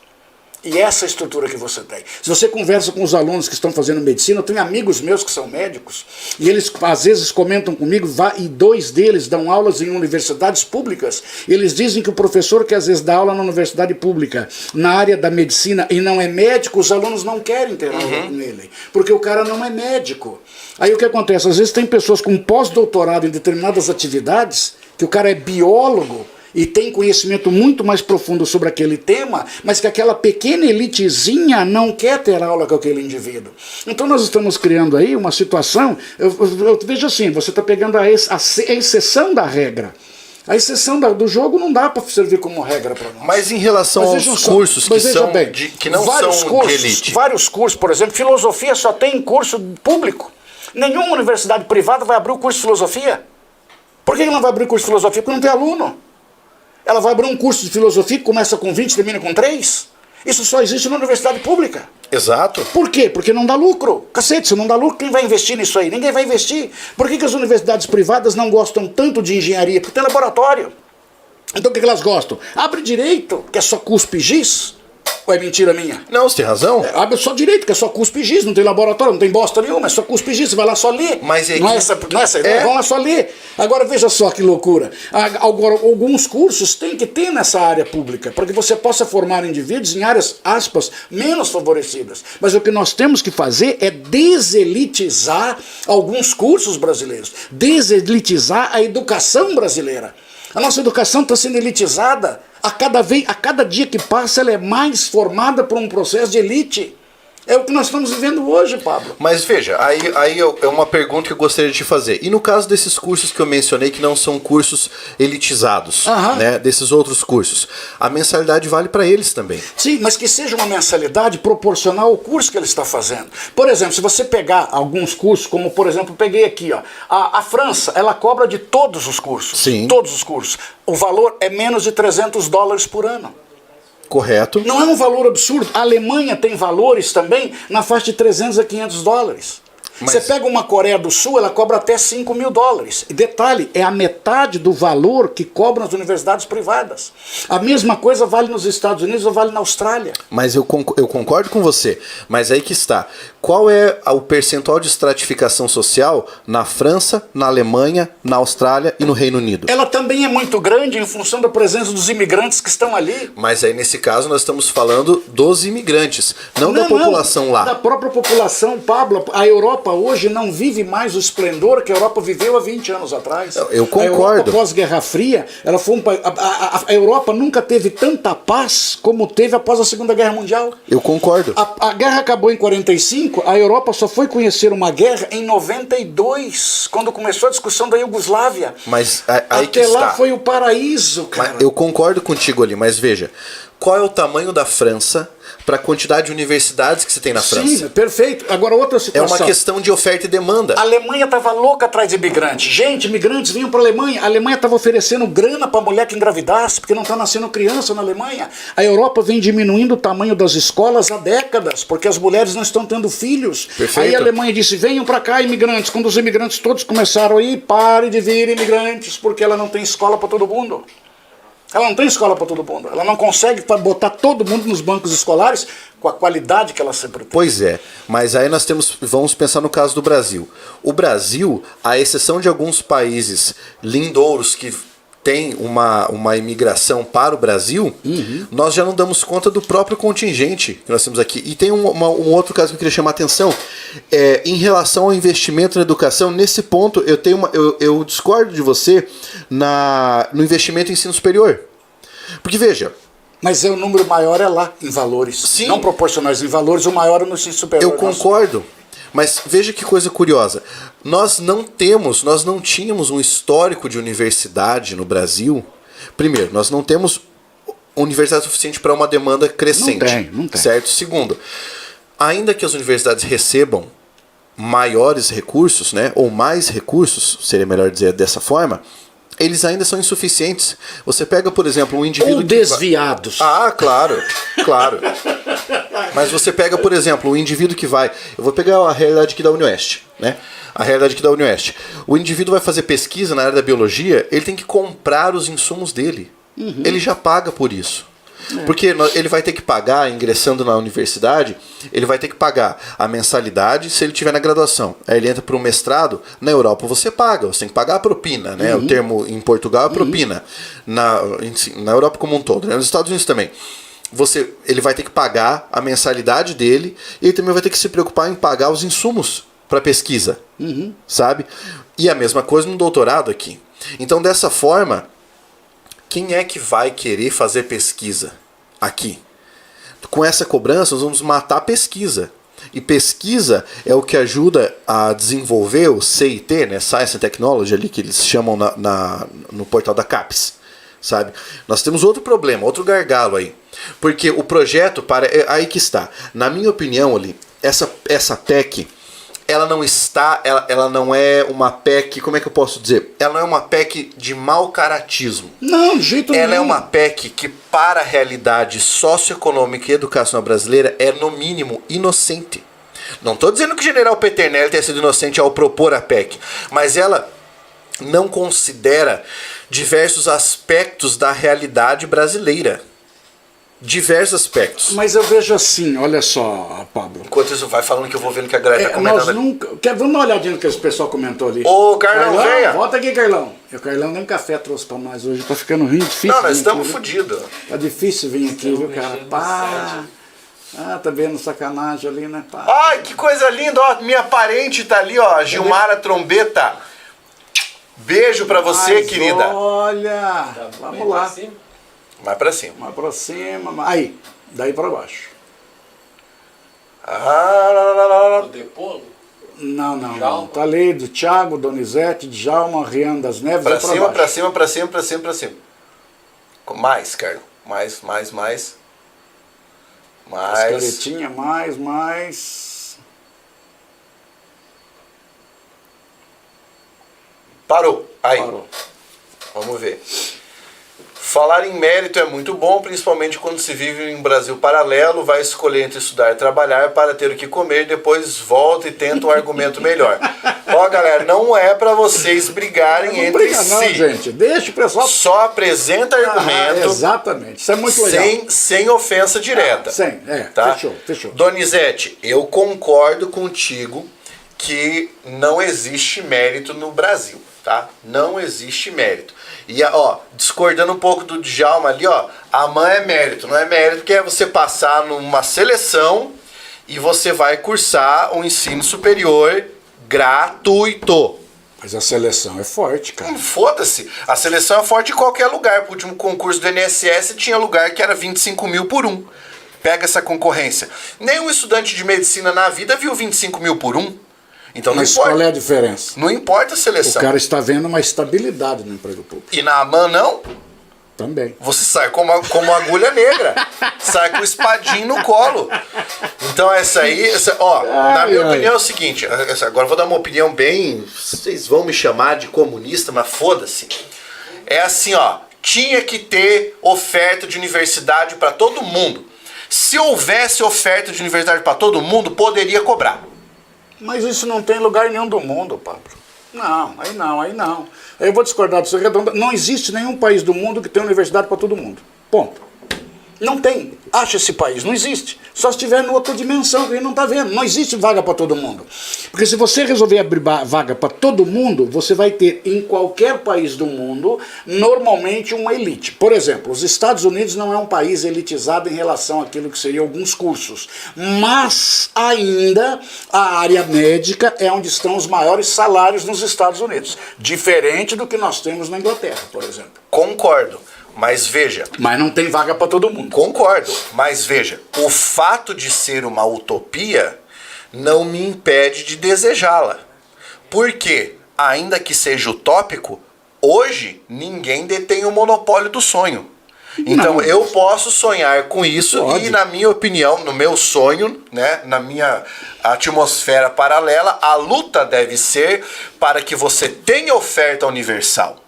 E essa é a estrutura que você tem. Se você conversa com os alunos que estão fazendo medicina, eu tenho amigos meus que são médicos, e eles às vezes comentam comigo, e 2 deles dão aulas em universidades públicas. Eles dizem que o professor que às vezes dá aula na universidade pública, na área da medicina, e não é médico, os alunos não querem ter aula com ele, porque o cara não é médico. Aí o que acontece? Às vezes tem pessoas com pós-doutorado em determinadas atividades, que o cara é biólogo, e tem conhecimento muito mais profundo sobre aquele tema, mas que aquela pequena elitezinha não quer ter aula com aquele indivíduo. Então nós estamos criando aí uma situação, eu vejo assim, você está pegando a exceção da regra. A exceção do jogo não dá para servir como regra para nós. Mas em relação aos cursos que são que não são de elite. Vários cursos, por exemplo, filosofia só tem curso público. Nenhuma universidade privada vai abrir o curso de filosofia. Por que ela não vai abrir o curso de filosofia? Porque não tem aluno. Ela vai abrir um curso de filosofia que começa com 20 e termina com 3? Isso só existe na universidade pública. Exato. Por quê? Porque não dá lucro. Cacete, se não dá lucro, quem vai investir nisso aí? Ninguém vai investir. Por que as universidades privadas não gostam tanto de engenharia? Porque tem laboratório. Então o que elas gostam? Abre direito, que é só cuspe e giz. Ou é mentira minha? Não, você tem razão. Abre só direito, que é só cuspe e giz, não tem laboratório, não tem bosta nenhuma, é só cuspe e giz, você vai lá só ler. Mas não é essa ideia? Vão lá só ler. Agora veja só que loucura. Agora, alguns cursos tem que ter nessa área pública, para que você possa formar indivíduos em áreas, aspas, menos favorecidas. Mas o que nós temos que fazer é deselitizar alguns cursos brasileiros, deselitizar a educação brasileira. A nossa educação está sendo elitizada. A cada dia que passa, ela é mais formada por um processo de elite. É o que nós estamos vivendo hoje, Pablo. Mas veja, aí é uma pergunta que eu gostaria de te fazer. E no caso desses cursos que eu mencionei, que não são cursos elitizados, né, desses outros cursos, a mensalidade vale para eles também. Sim, mas que seja uma mensalidade proporcional ao curso que ele está fazendo. Por exemplo, se você pegar alguns cursos, como por exemplo, peguei aqui, ó, a França, ela cobra de todos os cursos. Sim. Todos os cursos. O valor é menos de $300 por ano. Correto. Não é um valor absurdo. A Alemanha tem valores também na faixa de $300 a $500. Mas... Você pega uma Coreia do Sul, ela cobra até $5.000. E detalhe, é a metade do valor que cobram as universidades privadas. A mesma coisa vale nos Estados Unidos ou vale na Austrália. Mas eu concordo com você. Mas aí que está. Qual é o percentual de estratificação social na França, na Alemanha, na Austrália e no Reino Unido? Ela também é muito grande em função da presença dos imigrantes que estão ali. Mas aí nesse caso nós estamos falando dos imigrantes, não da população lá. Da própria população, Pablo. A Europa hoje não vive mais o esplendor que a Europa viveu há 20 anos atrás. Eu concordo. A Europa pós-Guerra Fria, ela foi a Europa nunca teve tanta paz como teve após a Segunda Guerra Mundial. Eu concordo. A guerra acabou em 45, a Europa só foi conhecer uma guerra em 92, quando começou a discussão da Iugoslávia. Mas aí até lá foi o paraíso, cara. Mas eu concordo contigo ali, mas veja, qual é o tamanho da França para a quantidade de universidades que você tem na França? Sim, perfeito. Agora outra situação. É uma questão de oferta e demanda. A Alemanha estava louca atrás de imigrantes. Gente, imigrantes vinham para a Alemanha. A Alemanha estava oferecendo grana para a mulher que engravidasse, porque não está nascendo criança na Alemanha. A Europa vem diminuindo o tamanho das escolas há décadas, porque as mulheres não estão tendo filhos. Perfeito. Aí a Alemanha disse, venham para cá, imigrantes. Quando os imigrantes todos começaram a ir, pare de vir imigrantes, porque ela não tem escola para todo mundo. Ela não tem escola para todo mundo. Ela não consegue botar todo mundo nos bancos escolares com a qualidade que ela sempre tem. Pois é, mas aí vamos pensar no caso do Brasil. O Brasil, à exceção de alguns países lindouros que tem uma imigração para o Brasil, nós já não damos conta do próprio contingente que nós temos aqui. E tem um outro caso que eu queria chamar a atenção. Em relação ao investimento na educação, nesse ponto eu discordo de você no investimento em ensino superior. Porque veja... Mas o número maior é lá, em valores. Sim. Não proporcionais em valores, o maior é no ensino superior. Eu concordo. Mas veja que coisa curiosa. Nós não tínhamos um histórico de universidade no Brasil. Primeiro, nós não temos universidade suficiente para uma demanda crescente. Não tem. Certo? Segundo, ainda que as universidades recebam maiores recursos, né, ou mais recursos, seria melhor dizer dessa forma, eles ainda são insuficientes. Você pega, por exemplo, um indivíduo... Ou desviados. Claro, claro. Mas você pega, por exemplo, um indivíduo que vai... Eu vou pegar a realidade aqui da Unioeste, né? A realidade aqui da Unioeste. O indivíduo vai fazer pesquisa na área da biologia, ele tem que comprar os insumos dele. Ele já paga por isso. Porque ele vai ter que pagar, ingressando na universidade, ele vai ter que pagar a mensalidade se ele tiver na graduação. Aí ele entra para o mestrado, na Europa você paga, você tem que pagar a propina, né? O termo em Portugal é propina. Na Europa como um todo, né? Nos Estados Unidos também. Ele vai ter que pagar a mensalidade dele e ele também vai ter que se preocupar em pagar os insumos para pesquisa, sabe? E a mesma coisa no doutorado aqui. Então, dessa forma, quem é que vai querer fazer pesquisa aqui? Com essa cobrança, nós vamos matar a pesquisa. E pesquisa é o que ajuda a desenvolver o CIT, né? Science and Technology, ali, que eles chamam no portal da CAPES, sabe? Nós temos outro problema, outro gargalo aí. Porque o projeto, aí que está. Na minha opinião, ali, essa PEC, ela não é uma PEC, como é que eu posso dizer? Ela não é uma PEC de mau caratismo. Não, de jeito nenhum. Ela é uma PEC que, para a realidade socioeconômica e educacional brasileira, é no mínimo inocente. Não estou dizendo que o general Peternelli tenha sido inocente ao propor a PEC, mas ela não considera diversos aspectos da realidade brasileira. Diversos aspectos. Mas eu vejo assim, olha só, Pablo. Enquanto isso, vai falando que eu vou vendo que a galera tá comentando. Vamos dar uma olhadinha no que esse pessoal comentou ali. Ô, Carlão, venha! Volta aqui, Carlão. O Carlão nem café trouxe pra nós hoje. Tá ficando ruim, difícil. Não, nós estamos fodidos. Tá difícil vir aqui, viu, cara? Pá. Tá vendo sacanagem ali, né? Pá. Ai, que coisa linda, ó. Minha parente tá ali, ó. Gilmara Trombeta. Beijo pra você, querida. Olha, vamos lá. Mais pra cima. Mais pra cima. Aí, daí pra baixo. O Depolo? Não. Tá ali do Thiago, Donizete, Djalma, Rian das Neves. Pra cima, pra cima, pra cima, pra cima, pra cima. Mais, Carlos. Mais. As caretinhas, mais. Parou. Aí. Parou. Vamos ver. Falar em mérito é muito bom, principalmente quando se vive em um Brasil paralelo, vai escolher entre estudar e trabalhar para ter o que comer, depois volta e tenta um argumento melhor. Ó, galera, não é para vocês brigarem entre si. Não, gente, deixa o pessoal... Só apresenta argumento. Exatamente, isso é muito legal. Sem ofensa direta. Tá? Fechou. Donizete, eu concordo contigo que não existe mérito no Brasil, tá? Não existe mérito. E, ó, discordando um pouco do Djalma ali, ó, a mãe é mérito. Não é mérito porque é você passar numa seleção e você vai cursar um ensino superior gratuito. Mas a seleção é forte, cara. Foda-se. A seleção é forte em qualquer lugar. O último concurso do INSS tinha lugar que era 25 mil por um. Pega essa concorrência. Nenhum estudante de medicina na vida viu 25 mil por um. Então não importa. Qual é a diferença? Não importa a seleção. O cara está vendo uma estabilidade no emprego público. E na AMAN não? Também. Você sai como agulha negra. Sai com o espadinho no colo. Então na minha opinião é o seguinte. Agora eu vou dar uma opinião bem... Vocês vão me chamar de comunista, mas foda-se. É assim, ó. Tinha que ter oferta de universidade para todo mundo. Se houvesse oferta de universidade para todo mundo, poderia cobrar. Mas isso não tem lugar nenhum do mundo, Pablo. Aí não. Eu vou discordar disso redondo. Não existe nenhum país do mundo que tenha universidade para todo mundo. Ponto. Não tem. Acha esse país. Não existe. Só se estiver em outra dimensão que a gente não está vendo. Não existe vaga para todo mundo. Porque se você resolver abrir vaga para todo mundo, você vai ter em qualquer país do mundo, normalmente uma elite. Por exemplo, os Estados Unidos não é um país elitizado em relação àquilo que seriam alguns cursos. Mas ainda a área médica é onde estão os maiores salários nos Estados Unidos. Diferente do que nós temos na Inglaterra, por exemplo. Concordo. Mas veja... Mas não tem vaga para todo mundo. Concordo, mas veja, o fato de ser uma utopia não me impede de desejá-la. Porque, ainda que seja utópico, hoje ninguém detém o monopólio do sonho. Então eu posso sonhar com isso. Pode. E na minha opinião, no meu sonho, né, na minha atmosfera paralela, a luta deve ser para que você tenha oferta universal.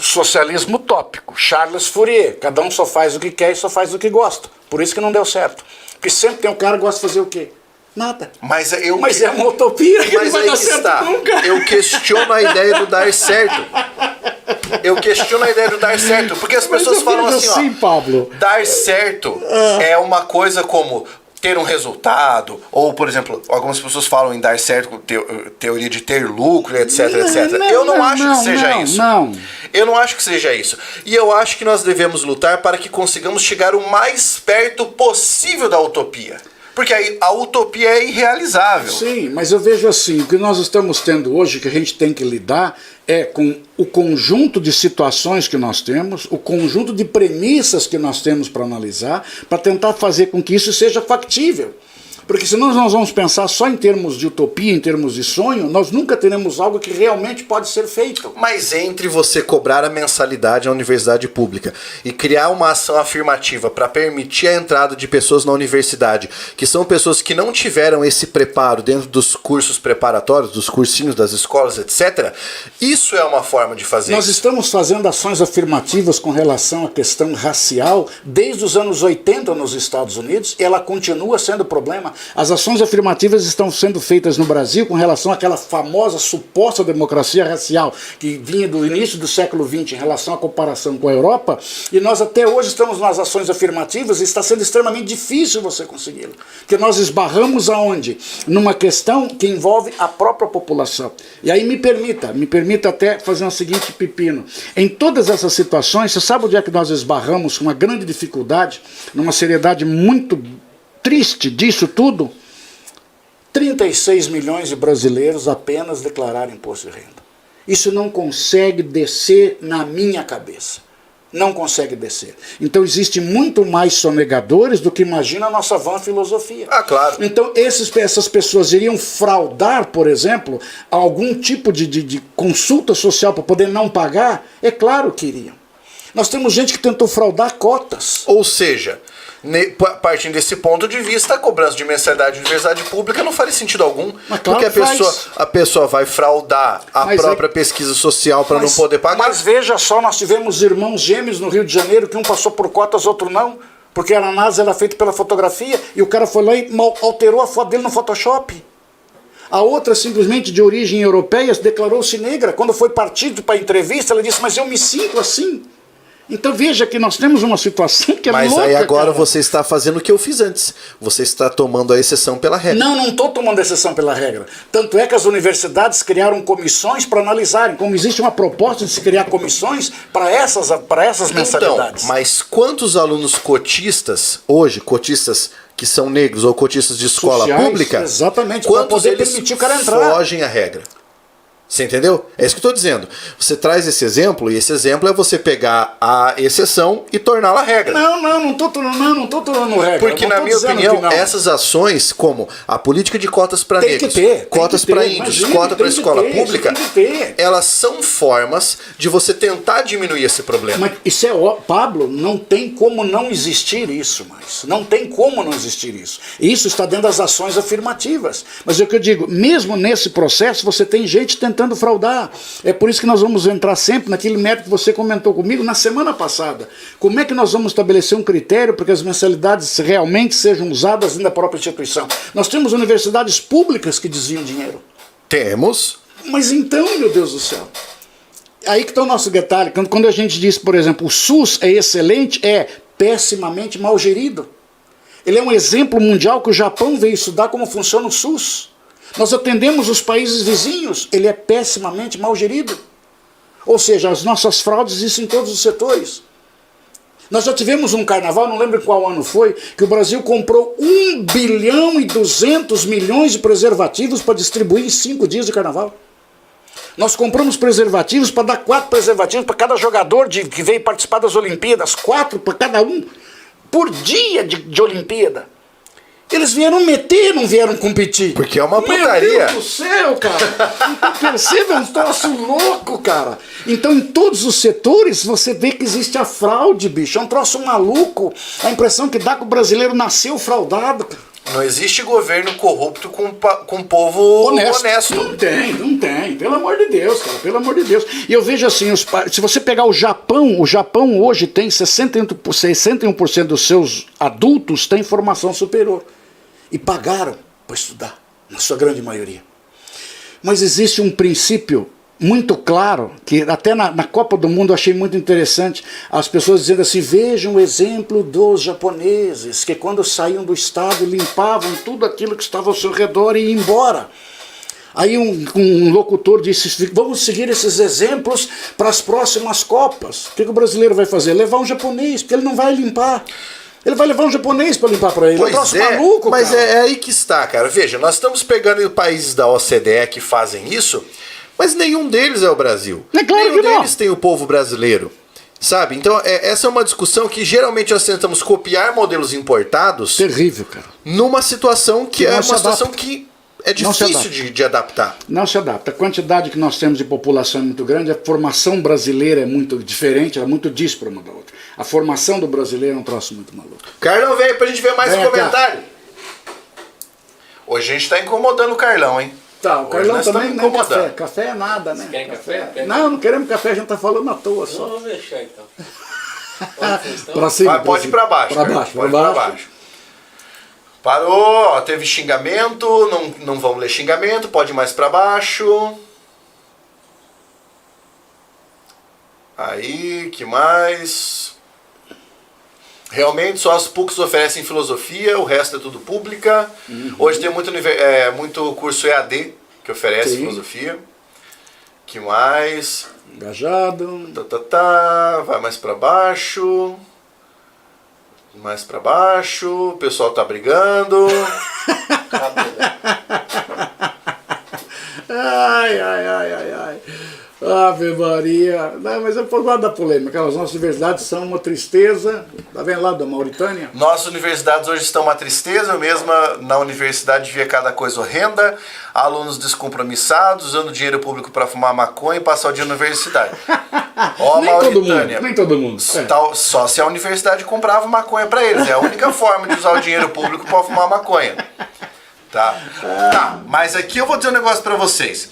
Socialismo utópico, Charles Fourier, cada um só faz o que quer e só faz o que gosta. Por isso que não deu certo. Porque sempre tem um cara que gosta de fazer o quê? Nada. Mas é uma utopia que não vai dar certo nunca. Eu questiono a ideia do dar certo. Eu questiono a ideia do dar certo, porque as pessoas falam assim, ó, Pablo, dar certo é uma coisa como ter um resultado, ou, por exemplo, algumas pessoas falam em dar certo, teoria de ter lucro, etc, etc. Eu não acho que seja isso. Eu não acho que seja isso. E eu acho que nós devemos lutar para que consigamos chegar o mais perto possível da utopia. Porque a utopia é irrealizável. Sim, mas eu vejo assim, o que nós estamos tendo hoje, que a gente tem que lidar, é com o conjunto de situações que nós temos, o conjunto de premissas que nós temos para analisar, para tentar fazer com que isso seja factível. Porque senão nós vamos pensar só em termos de utopia, em termos de sonho, nós nunca teremos algo que realmente pode ser feito. Mas entre você cobrar a mensalidade na universidade pública e criar uma ação afirmativa para permitir a entrada de pessoas na universidade, que são pessoas que não tiveram esse preparo dentro dos cursos preparatórios, dos cursinhos das escolas, etc., isso é uma forma de fazer Nós isso. estamos fazendo ações afirmativas com relação à questão racial desde os anos 80 nos Estados Unidos, e ela continua sendo problema. As ações afirmativas estão sendo feitas no Brasil com relação àquela famosa suposta democracia racial que vinha do início do século XX em relação à comparação com a Europa, e nós até hoje estamos nas ações afirmativas e está sendo extremamente difícil você consegui-lo. Porque nós esbarramos aonde? Numa questão que envolve a própria população. E aí me permita até fazer um seguinte pepino. Em todas essas situações, você sabe onde é que nós esbarramos com uma grande dificuldade, numa seriedade muito triste disso tudo? 36 milhões de brasileiros apenas declararam imposto de renda. Isso não consegue descer na minha cabeça. Não consegue descer. Então existe muito mais sonegadores do que imagina a nossa vã filosofia. Ah, claro. Então essas pessoas iriam fraudar, por exemplo, algum tipo de consulta social para poder não pagar? É claro que iriam. Nós temos gente que tentou fraudar cotas. Ou seja, partindo desse ponto de vista, a cobrança de mensalidade de universidade pública não faria sentido algum, Mas claro porque que a pessoa vai fraudar a própria pesquisa social para não poder pagar. Mas veja só, nós tivemos irmãos gêmeos no Rio de Janeiro, que um passou por cotas, outro não, porque a análise era feita pela fotografia, e o cara foi lá e alterou a foto dele no Photoshop. A outra, simplesmente de origem europeia, declarou-se negra. Quando foi partido para a entrevista, ela disse, mas eu me sinto assim. Então veja que nós temos uma situação que é louca. Mas aí agora cara, você está fazendo o que eu fiz antes. Você está tomando a exceção pela regra. Não estou tomando exceção pela regra. Tanto é que as universidades criaram comissões para analisarem, como existe uma proposta de se criar comissões para essas mensalidades. Então, mas quantos alunos cotistas, hoje, cotistas que são negros ou cotistas de escola Sociais, pública, exatamente, para quantos poder eles permitir o cara entrar. fogem à regra? Você entendeu? É isso que eu estou dizendo. Você traz esse exemplo, e esse exemplo é você pegar a exceção e torná-la regra. Não estou tornando regra. Porque, na minha opinião, essas ações, como a política de cotas para negros, cotas para índios, cota para escola pública, elas são formas de você tentar diminuir esse problema. Mas isso é óbvio, Pablo, não tem como não existir isso mais. Não tem como não existir isso. Isso está dentro das ações afirmativas. Mas é o que eu digo, mesmo nesse processo, você tem gente tentando fraudar. É por isso que nós vamos entrar sempre naquele método que você comentou comigo na semana passada. Como é que nós vamos estabelecer um critério para que as mensalidades realmente sejam usadas dentro da própria instituição? Nós temos universidades públicas que desviam dinheiro. Temos. Mas então, meu Deus do céu, aí que está o nosso detalhe. Quando a gente diz, por exemplo, o SUS é excelente, é pessimamente mal gerido. Ele é um exemplo mundial que o Japão veio estudar como funciona o SUS. Nós atendemos os países vizinhos, ele é pessimamente mal gerido. Ou seja, as nossas fraudes existem em todos os setores. Nós já tivemos um carnaval, não lembro em qual ano foi, que o Brasil comprou 1 bilhão e 200 milhões de preservativos para distribuir em 5 dias de carnaval. Nós compramos preservativos para dar 4 preservativos para cada jogador que veio participar das Olimpíadas, 4 para cada um, por dia de Olimpíada. Eles vieram meter, não vieram competir. Porque é uma putaria. Meu Deus do céu, cara. Então, perceba, é um troço louco, cara. Então, em todos os setores, você vê que existe a fraude, bicho. É um troço maluco. A impressão que dá que o brasileiro nasceu fraudado, cara. Não existe governo corrupto com povo honesto. Não tem. Pelo amor de Deus, cara. Pelo amor de Deus. E eu vejo assim, se você pegar o Japão hoje tem 61% dos seus adultos têm formação superior. E pagaram para estudar, na sua grande maioria. Mas existe um princípio muito claro, que até na Copa do Mundo eu achei muito interessante, as pessoas dizendo assim, vejam o exemplo dos japoneses, que quando saíam do estádio limpavam tudo aquilo que estava ao seu redor e iam embora. Aí um locutor disse, vamos seguir esses exemplos para as próximas Copas. O que o brasileiro vai fazer? Levar um japonês, porque ele não vai limpar. Ele vai levar um japonês para limpar para ele. Pois é maluco, mas cara. é aí que está, cara. Veja, nós estamos pegando países da OCDE que fazem isso, mas nenhum deles é o Brasil. É claro nenhum que não. deles tem o povo brasileiro. Sabe? Então, essa é uma discussão que geralmente nós tentamos copiar modelos importados. Terrível, cara. Numa situação que é uma situação adapta. que é difícil de adaptar. Não se adapta. A quantidade que nós temos de população é muito grande, a formação brasileira é muito diferente, ela é muito díspara uma da outra. A formação do brasileiro é um troço muito maluco. Carlão, vem aí pra gente ver mais um comentário. Cá. Hoje a gente tá incomodando o Carlão, hein? Tá, o Carlão também nem incomodando. café é nada, né? Quer café? Não queremos café, a gente tá falando à toa só. Vamos deixar então. Pra cima, Vai, pode ir pra baixo. Pra cara. baixo, Pode pra ir baixo. Parou, ó, teve xingamento, não vamos ler xingamento, pode ir mais pra baixo. Aí, que mais? Realmente só as PUCs oferecem filosofia, o resto é tudo pública. Hoje tem muito curso EAD que oferece filosofia. Que mais? Engajado. Vai mais pra baixo. Mais pra baixo. O pessoal tá brigando. Ai. Ave Maria. Não, mas eu gosto da polêmica. As nossas universidades são uma tristeza. Tá vendo lá da Mauritânia? Nossas universidades hoje estão uma tristeza. Eu mesma na universidade via cada coisa horrenda. Alunos descompromissados, usando dinheiro público para fumar maconha e passar o dia na universidade. Ó, Mauritânia. Nem todo mundo. Só se a universidade comprava maconha para eles. É a única forma de usar o dinheiro público para fumar maconha. Tá, mas aqui eu vou dizer um negócio para vocês.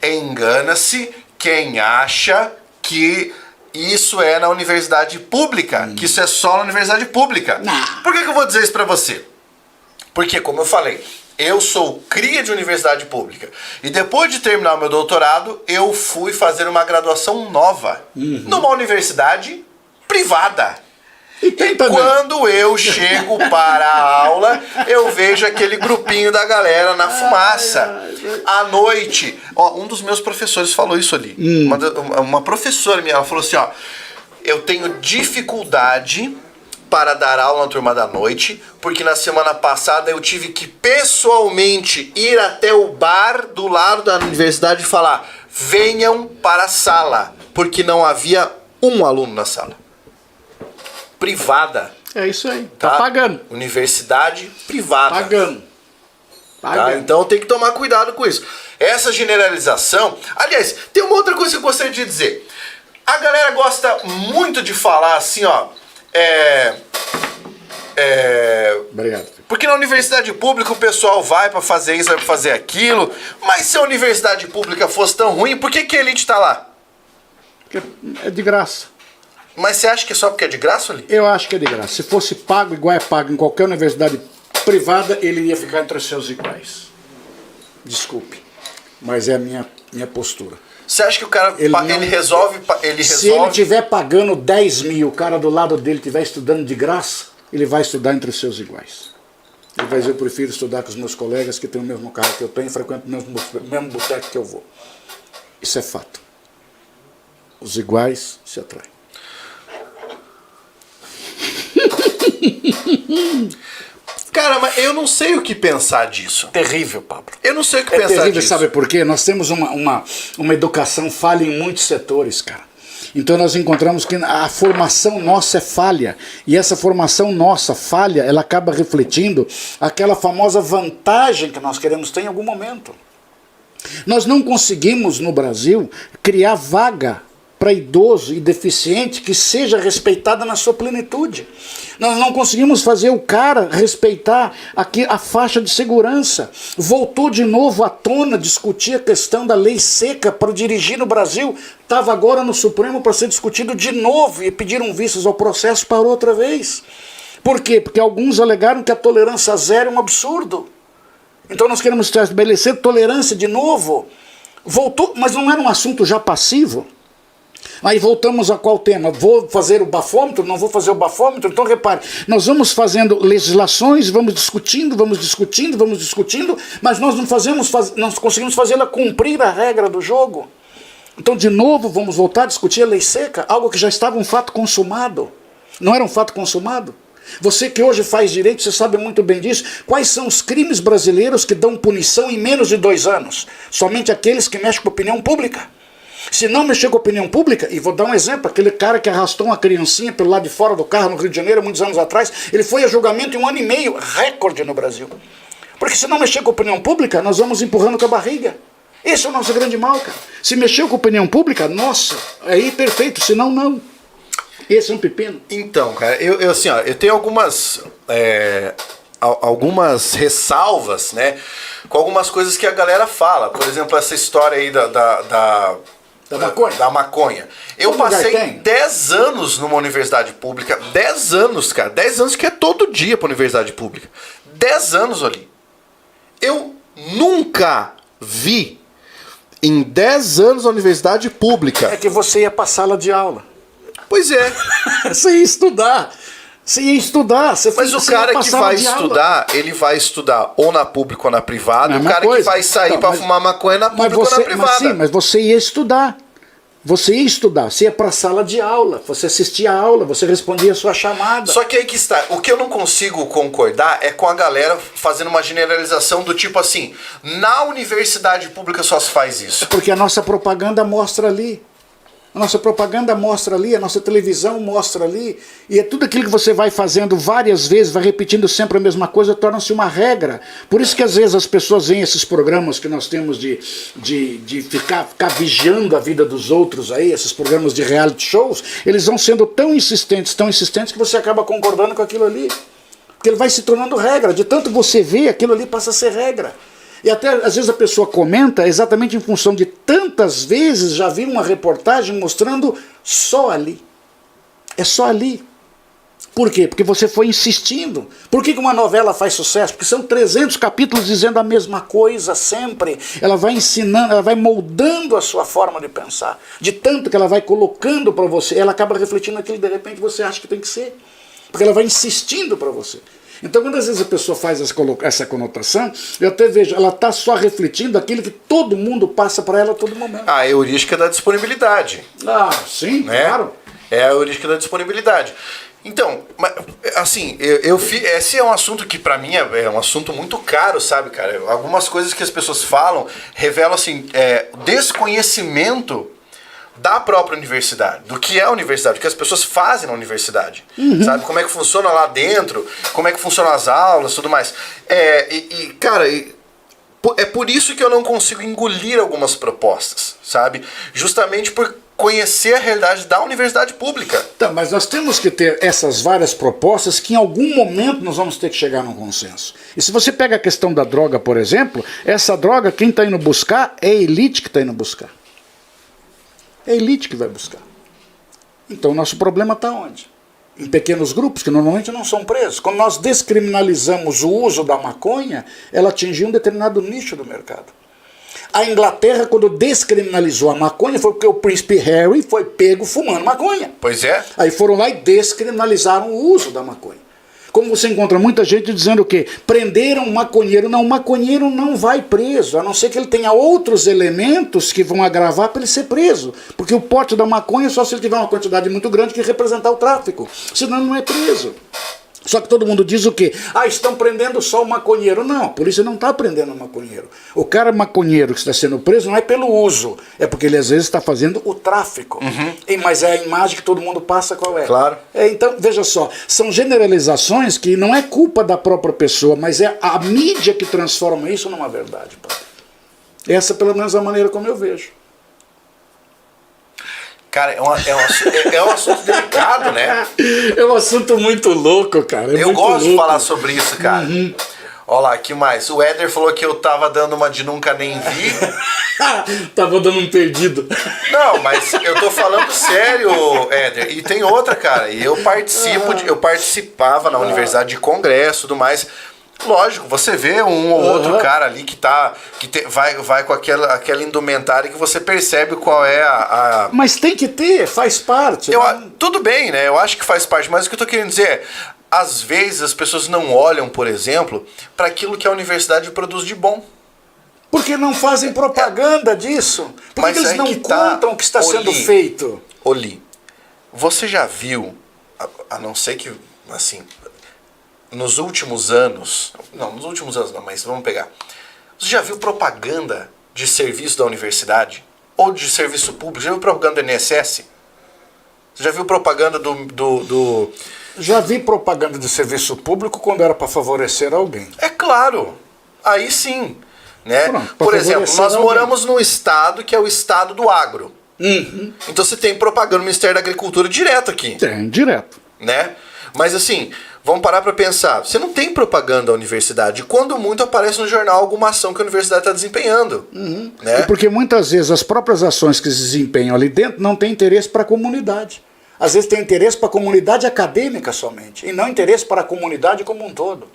Engana-se quem acha que isso é na universidade pública, que isso é só na universidade pública. Não. Por que eu vou dizer isso pra você? Porque, como eu falei, eu sou cria de universidade pública. E depois de terminar o meu doutorado, eu fui fazer uma graduação nova numa universidade privada. E quando eu chego para a aula, eu vejo aquele grupinho da galera na fumaça. À noite, ó, um dos meus professores falou isso ali. Uma professora minha, ela falou assim, ó, eu tenho dificuldade para dar aula na turma da noite, porque na semana passada eu tive que pessoalmente ir até o bar do lado da universidade e falar, venham para a sala, porque não havia um aluno na sala. Privada. É isso aí. Tá pagando. Universidade privada. Pagando. Tá? Então tem que tomar cuidado com isso. Essa generalização... Aliás, tem uma outra coisa que eu gostaria de dizer. A galera gosta muito de falar assim, ó... Obrigado. Porque na universidade pública o pessoal vai pra fazer isso, vai pra fazer aquilo. Mas se a universidade pública fosse tão ruim, por que a elite tá lá? Porque é de graça. Mas você acha que é só porque é de graça, ali? Eu acho que é de graça. Se fosse pago igual é pago em qualquer universidade privada, ele ia ficar entre os seus iguais. Desculpe, mas é a minha postura. Você acha que o cara ele resolve... Se ele estiver pagando 10 mil, o cara do lado dele estiver estudando de graça, ele vai estudar entre os seus iguais. Ele vai dizer, eu prefiro estudar com os meus colegas que têm o mesmo carro que eu tenho e frequentam o mesmo boteco que eu vou. Isso é fato. Os iguais se atraem. Cara, mas eu não sei o que pensar disso. Terrível, Pablo. Eu não sei o que É pensar terrível, disso. sabe por quê? Nós temos uma educação falha em muitos setores, cara. Então nós encontramos que a formação nossa é falha. E essa formação nossa falha, ela acaba refletindo aquela famosa vantagem que nós queremos ter em algum momento. Nós não conseguimos, no Brasil, criar vaga para idoso e deficiente que seja respeitada na sua plenitude. Nós não conseguimos fazer o cara respeitar aqui a faixa de segurança. Voltou de novo à tona discutir a questão da lei seca para dirigir no Brasil. Estava agora no Supremo para ser discutido de novo e pediram vistas ao processo para outra vez. Por quê? Porque alguns alegaram que a tolerância zero é um absurdo. Então nós queremos estabelecer tolerância de novo. Voltou, mas não era um assunto já passivo? Aí voltamos a qual tema? Vou fazer o bafômetro? Não vou fazer o bafômetro? Então repare, nós vamos fazendo legislações, vamos discutindo, mas nós não conseguimos fazê-la cumprir a regra do jogo. Então de novo vamos voltar a discutir a lei seca, algo que já estava um fato consumado. Não era um fato consumado? Você que hoje faz direito, você sabe muito bem disso. Quais são os crimes brasileiros que dão punição em menos de 2 anos? Somente aqueles que mexem com a opinião pública. Se não mexer com a opinião pública, e vou dar um exemplo, aquele cara que arrastou uma criancinha pelo lado de fora do carro no Rio de Janeiro, muitos anos atrás, ele foi a julgamento em 1 ano e meio, recorde no Brasil. Porque se não mexer com a opinião pública, nós vamos empurrando com a barriga. Esse é o nosso grande mal, cara. Se mexer com a opinião pública, nossa, aí perfeito, senão não. Esse é um pepino. Então, cara, eu assim, ó, eu tenho algumas ressalvas, né, com algumas coisas que a galera fala. Por exemplo, essa história aí da maconha. Da maconha. Eu passei 10 anos numa universidade pública. 10 anos, cara. 10 anos que é todo dia pra universidade pública. 10 anos ali. Eu nunca vi em 10 anos na universidade pública. É que você ia pra sala de aula. Pois é. Você ia estudar. Mas o cara que vai estudar, ele vai estudar ou na pública ou na privada. O cara que vai sair pra fumar maconha na pública ou na privada. Mas você ia estudar. Você ia pra sala de aula. Você assistia a aula, você respondia a sua chamada. Só que aí que está. O que eu não consigo concordar é com a galera fazendo uma generalização do tipo assim, na universidade pública só se faz isso. Porque a nossa propaganda mostra ali. A nossa propaganda mostra ali, a nossa televisão mostra ali, e é tudo aquilo que você vai fazendo várias vezes, vai repetindo sempre a mesma coisa, torna-se uma regra. Por isso que às vezes as pessoas veem esses programas que nós temos de ficar vigiando a vida dos outros aí, esses programas de reality shows, eles vão sendo tão insistentes que você acaba concordando com aquilo ali. Porque ele vai se tornando regra, de tanto você ver, aquilo ali passa a ser regra. E até, às vezes, a pessoa comenta exatamente em função de tantas vezes já vi uma reportagem mostrando só ali. É só ali. Por quê? Porque você foi insistindo. Por que uma novela faz sucesso? Porque são 300 capítulos dizendo a mesma coisa sempre. Ela vai ensinando, ela vai moldando a sua forma de pensar. De tanto que ela vai colocando para você, ela acaba refletindo aquilo que de repente você acha que tem que ser. Porque ela vai insistindo para você. Então, quando às vezes a pessoa faz essa conotação, eu até vejo, ela está só refletindo aquilo que todo mundo passa para ela a todo momento. A heurística da disponibilidade. Ah, sim, né? Claro. É a heurística da disponibilidade. Então, assim, esse é um assunto que pra mim é um assunto muito caro, sabe, cara? Algumas coisas que as pessoas falam revelam, assim, desconhecimento da própria universidade, do que é a universidade, do que as pessoas fazem na universidade, sabe? Como é que funciona lá dentro, como é que funcionam as aulas, tudo mais. Cara, é por isso que eu não consigo engolir algumas propostas, sabe? Justamente por conhecer a realidade da universidade pública. Tá, mas nós temos que ter essas várias propostas que em algum momento nós vamos ter que chegar num consenso. E se você pega a questão da droga, por exemplo, essa droga, quem está indo buscar é a elite que está indo buscar. É a elite que vai buscar. Então o nosso problema está onde? Em pequenos grupos, que normalmente não são presos. Quando nós descriminalizamos o uso da maconha, ela atingiu um determinado nicho do mercado. A Inglaterra, quando descriminalizou a maconha, foi porque o príncipe Harry foi pego fumando maconha. Pois é. Aí foram lá e descriminalizaram o uso da maconha. Como você encontra muita gente dizendo o quê? Prenderam um maconheiro. Não, o maconheiro não vai preso, a não ser que ele tenha outros elementos que vão agravar para ele ser preso. Porque o porte da maconha é só se ele tiver uma quantidade muito grande que representar o tráfico. Senão ele não é preso. Só que todo mundo diz o quê? Ah, estão prendendo só o maconheiro. Não, a polícia não está prendendo o maconheiro. O cara maconheiro que está sendo preso não é pelo uso, é porque ele às vezes está fazendo o tráfico. Mas é a imagem que todo mundo passa, qual é? Claro. Então, veja só, são generalizações que não é culpa da própria pessoa, mas é a mídia que transforma isso numa verdade. Essa pelo menos é a maneira como eu vejo. Cara, é um assunto delicado, né? É um assunto muito louco, cara. Eu gosto de falar sobre isso, cara. Olha lá, que mais? O Éder falou que eu tava dando uma de nunca nem vi. Tava dando um perdido. Não, mas eu tô falando sério, Éder. E tem outra, cara. E eu participava na universidade de congresso e tudo mais. Lógico, você vê um ou outro cara ali que vai com aquela indumentária que você percebe qual é a... Mas tem que ter, faz parte. Tudo bem, né? Eu acho que faz parte, mas o que eu tô querendo dizer é, às vezes as pessoas não olham, por exemplo, para aquilo que a universidade produz de bom. Porque não fazem propaganda disso. Por que eles não contam o que está sendo feito? Oli, você já viu, a não ser que, assim... Nos últimos anos, mas vamos pegar. Você já viu propaganda de serviço da universidade? Ou de serviço público? Já viu propaganda do INSS? Você já viu propaganda do... Já vi propaganda de serviço público quando era para favorecer alguém. É claro, aí sim. Né? Pronto, por exemplo, nós moramos num estado que é o estado do agro. Então você tem propaganda do Ministério da Agricultura direto aqui. Tem, direto. Né? Mas assim... Vamos parar para pensar. Você não tem propaganda da universidade. Quando muito aparece no jornal alguma ação que a universidade está desempenhando. Né? E porque muitas vezes as próprias ações que se desempenham ali dentro não têm interesse para a comunidade. Às vezes tem interesse para a comunidade acadêmica somente, e não interesse para a comunidade como um todo.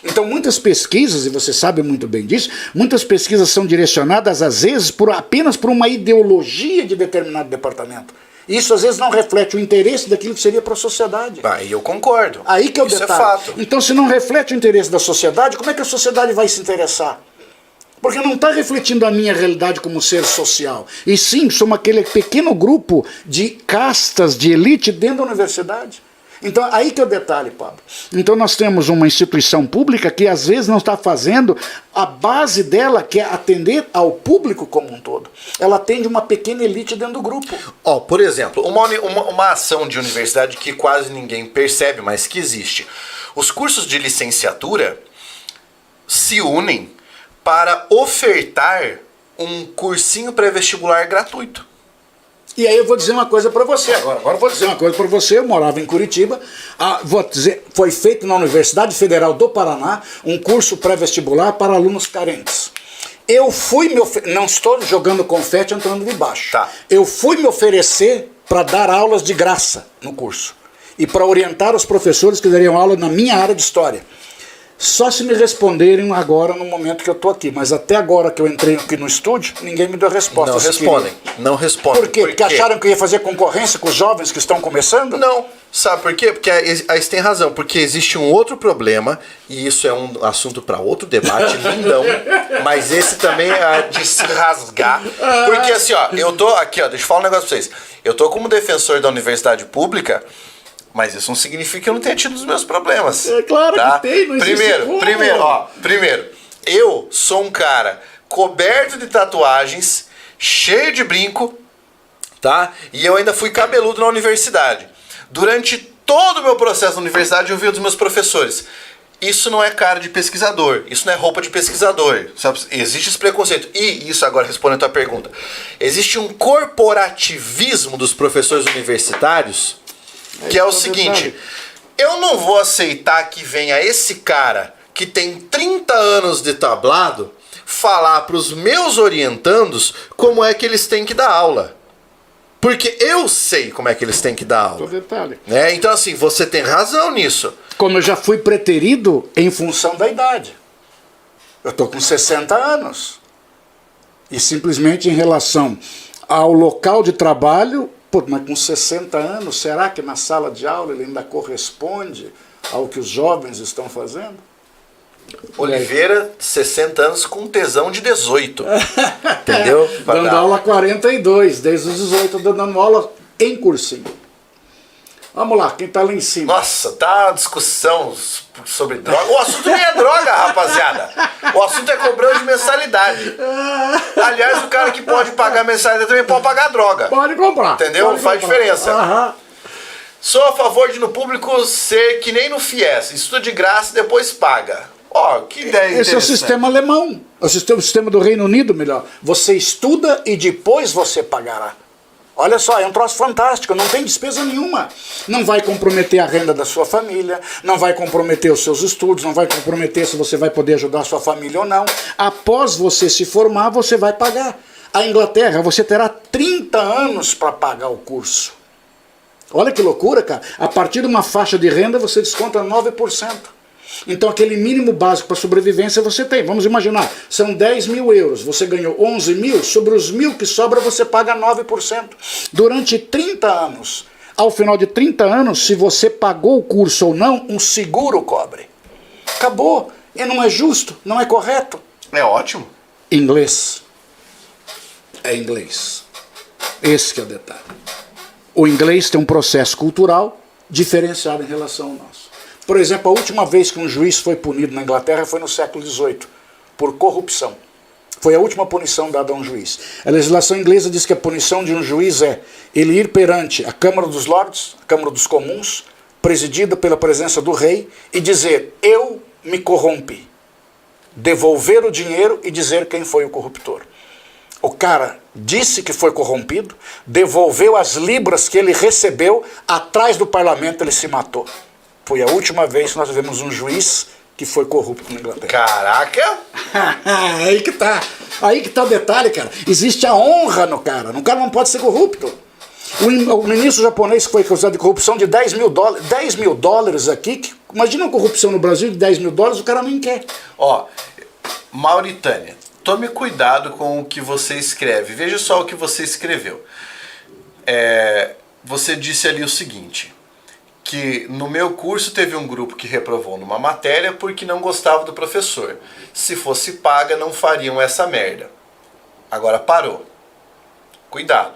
Então muitas pesquisas, e você sabe muito bem disso, muitas pesquisas são direcionadas às vezes apenas por uma ideologia de determinado departamento. Isso às vezes não reflete o interesse daquilo que seria para a sociedade. Aí eu concordo. Aí que é o Isso detalhe. É fato. Então, se não reflete o interesse da sociedade, como é que a sociedade vai se interessar? Porque não está refletindo a minha realidade como ser social. E sim, somos aquele pequeno grupo de castas de elite dentro da universidade. Então, aí que é o detalhe, Pablo. Então, nós temos uma instituição pública que, às vezes, não está fazendo a base dela, que é atender ao público como um todo. Ela atende uma pequena elite dentro do grupo. Por exemplo, uma ação de universidade que quase ninguém percebe, mas que existe. Os cursos de licenciatura se unem para ofertar um cursinho pré-vestibular gratuito. E aí eu vou dizer uma coisa para você agora. Agora eu vou dizer uma coisa para você. Eu morava em Curitiba. Vou dizer, foi feito na Universidade Federal do Paraná um curso pré-vestibular para alunos carentes. Eu fui não estou jogando confete entrando de baixo. Tá. Eu fui me oferecer para dar aulas de graça no curso. E para orientar os professores que dariam aula na minha área de história. Só se me responderem agora no momento que eu estou aqui. Mas até agora que eu entrei aqui no estúdio, ninguém me deu resposta. Não respondem. Por quê? Porque acharam que eu ia fazer concorrência com os jovens que estão começando? Não. Sabe por quê? Porque aí você tem razão. Porque existe um outro problema, e isso é um assunto para outro debate, lindão. Mas esse também é de se rasgar. Porque assim, eu tô aqui, deixa eu falar um negócio pra vocês. Eu tô como defensor da universidade pública, mas isso não significa que eu não tenha tido os meus problemas. É claro que tem, não existe Primeiro, eu sou um cara coberto de tatuagens, cheio de brinco, tá? E eu ainda fui cabeludo na universidade. Durante todo o meu processo na universidade, eu vi dos meus professores: isso não é cara de pesquisador, isso não é roupa de pesquisador. Sabe? Existe esse preconceito. E isso agora respondendo a tua pergunta. Existe um corporativismo dos professores universitários, que é o seguinte: eu não vou aceitar que venha esse cara que tem 30 anos de tablado falar para os meus orientandos como é que eles têm que dar aula. Porque eu sei como é que eles têm que dar aula. Né? Então assim, você tem razão nisso. Como eu já fui preterido em função da idade. Eu estou com 60 anos. E simplesmente em relação ao local de trabalho... mas com 60 anos, será que na sala de aula ele ainda corresponde ao que os jovens estão fazendo? Oliveira, 60 anos com tesão de 18. Entendeu? Dando aula 42, desde os 18, dando aula em cursinho. Vamos lá, quem tá lá em cima? Nossa, tá uma discussão sobre droga. O assunto nem é droga, rapaziada. O assunto é cobrança de mensalidade. Aliás, o cara que pode pagar mensalidade também pode pagar droga. Pode comprar. Entendeu? Não faz diferença. Sou a favor de no público ser que nem no FIES. Estuda de graça e depois paga. Que ideia. Esse é o sistema alemão. O sistema do Reino Unido, melhor. Você estuda e depois você pagará. Olha só, é um troço fantástico, não tem despesa nenhuma. Não vai comprometer a renda da sua família, não vai comprometer os seus estudos, não vai comprometer se você vai poder ajudar a sua família ou não. Após você se formar, você vai pagar. A Inglaterra, você terá 30 anos para pagar o curso. Olha que loucura, cara. A partir de uma faixa de renda, você desconta 9%. Então aquele mínimo básico para sobrevivência você tem. Vamos imaginar, são 10 mil euros, você ganhou 11 mil, sobre os 1.000 que sobra você paga 9%. Durante 30 anos. Ao final de 30 anos, se você pagou o curso ou não, um seguro cobre. Acabou. E não é justo, não é correto. É ótimo. Inglês. É inglês. Esse que é o detalhe. O inglês tem um processo cultural diferenciado em relação ao nosso. Por exemplo, a última vez que um juiz foi punido na Inglaterra foi no século XVIII, por corrupção. Foi a última punição dada a um juiz. A legislação inglesa diz que a punição de um juiz é ele ir perante a Câmara dos Lordes, a Câmara dos Comuns, presidida pela presença do rei, e dizer, eu me corrompi. Devolver o dinheiro e dizer quem foi o corruptor. O cara disse que foi corrompido, devolveu as libras que ele recebeu, atrás do parlamento ele se matou. Foi a última vez que nós vivemos um juiz que foi corrupto na Inglaterra. Caraca! Aí que tá. Aí que tá o detalhe, cara. Existe a honra no cara. O cara não pode ser corrupto. O ministro japonês que foi acusado de corrupção de 10 mil dólares. 10 mil dólares aqui. Imagina uma corrupção no Brasil de 10 mil dólares, o cara nem quer. Ó, Mauritânia, tome cuidado com o que você escreve. Veja só o que você escreveu. Você disse ali o seguinte, que no meu curso teve um grupo que reprovou numa matéria porque não gostava do professor. Se fosse paga, não fariam essa merda. Agora parou. Cuidado.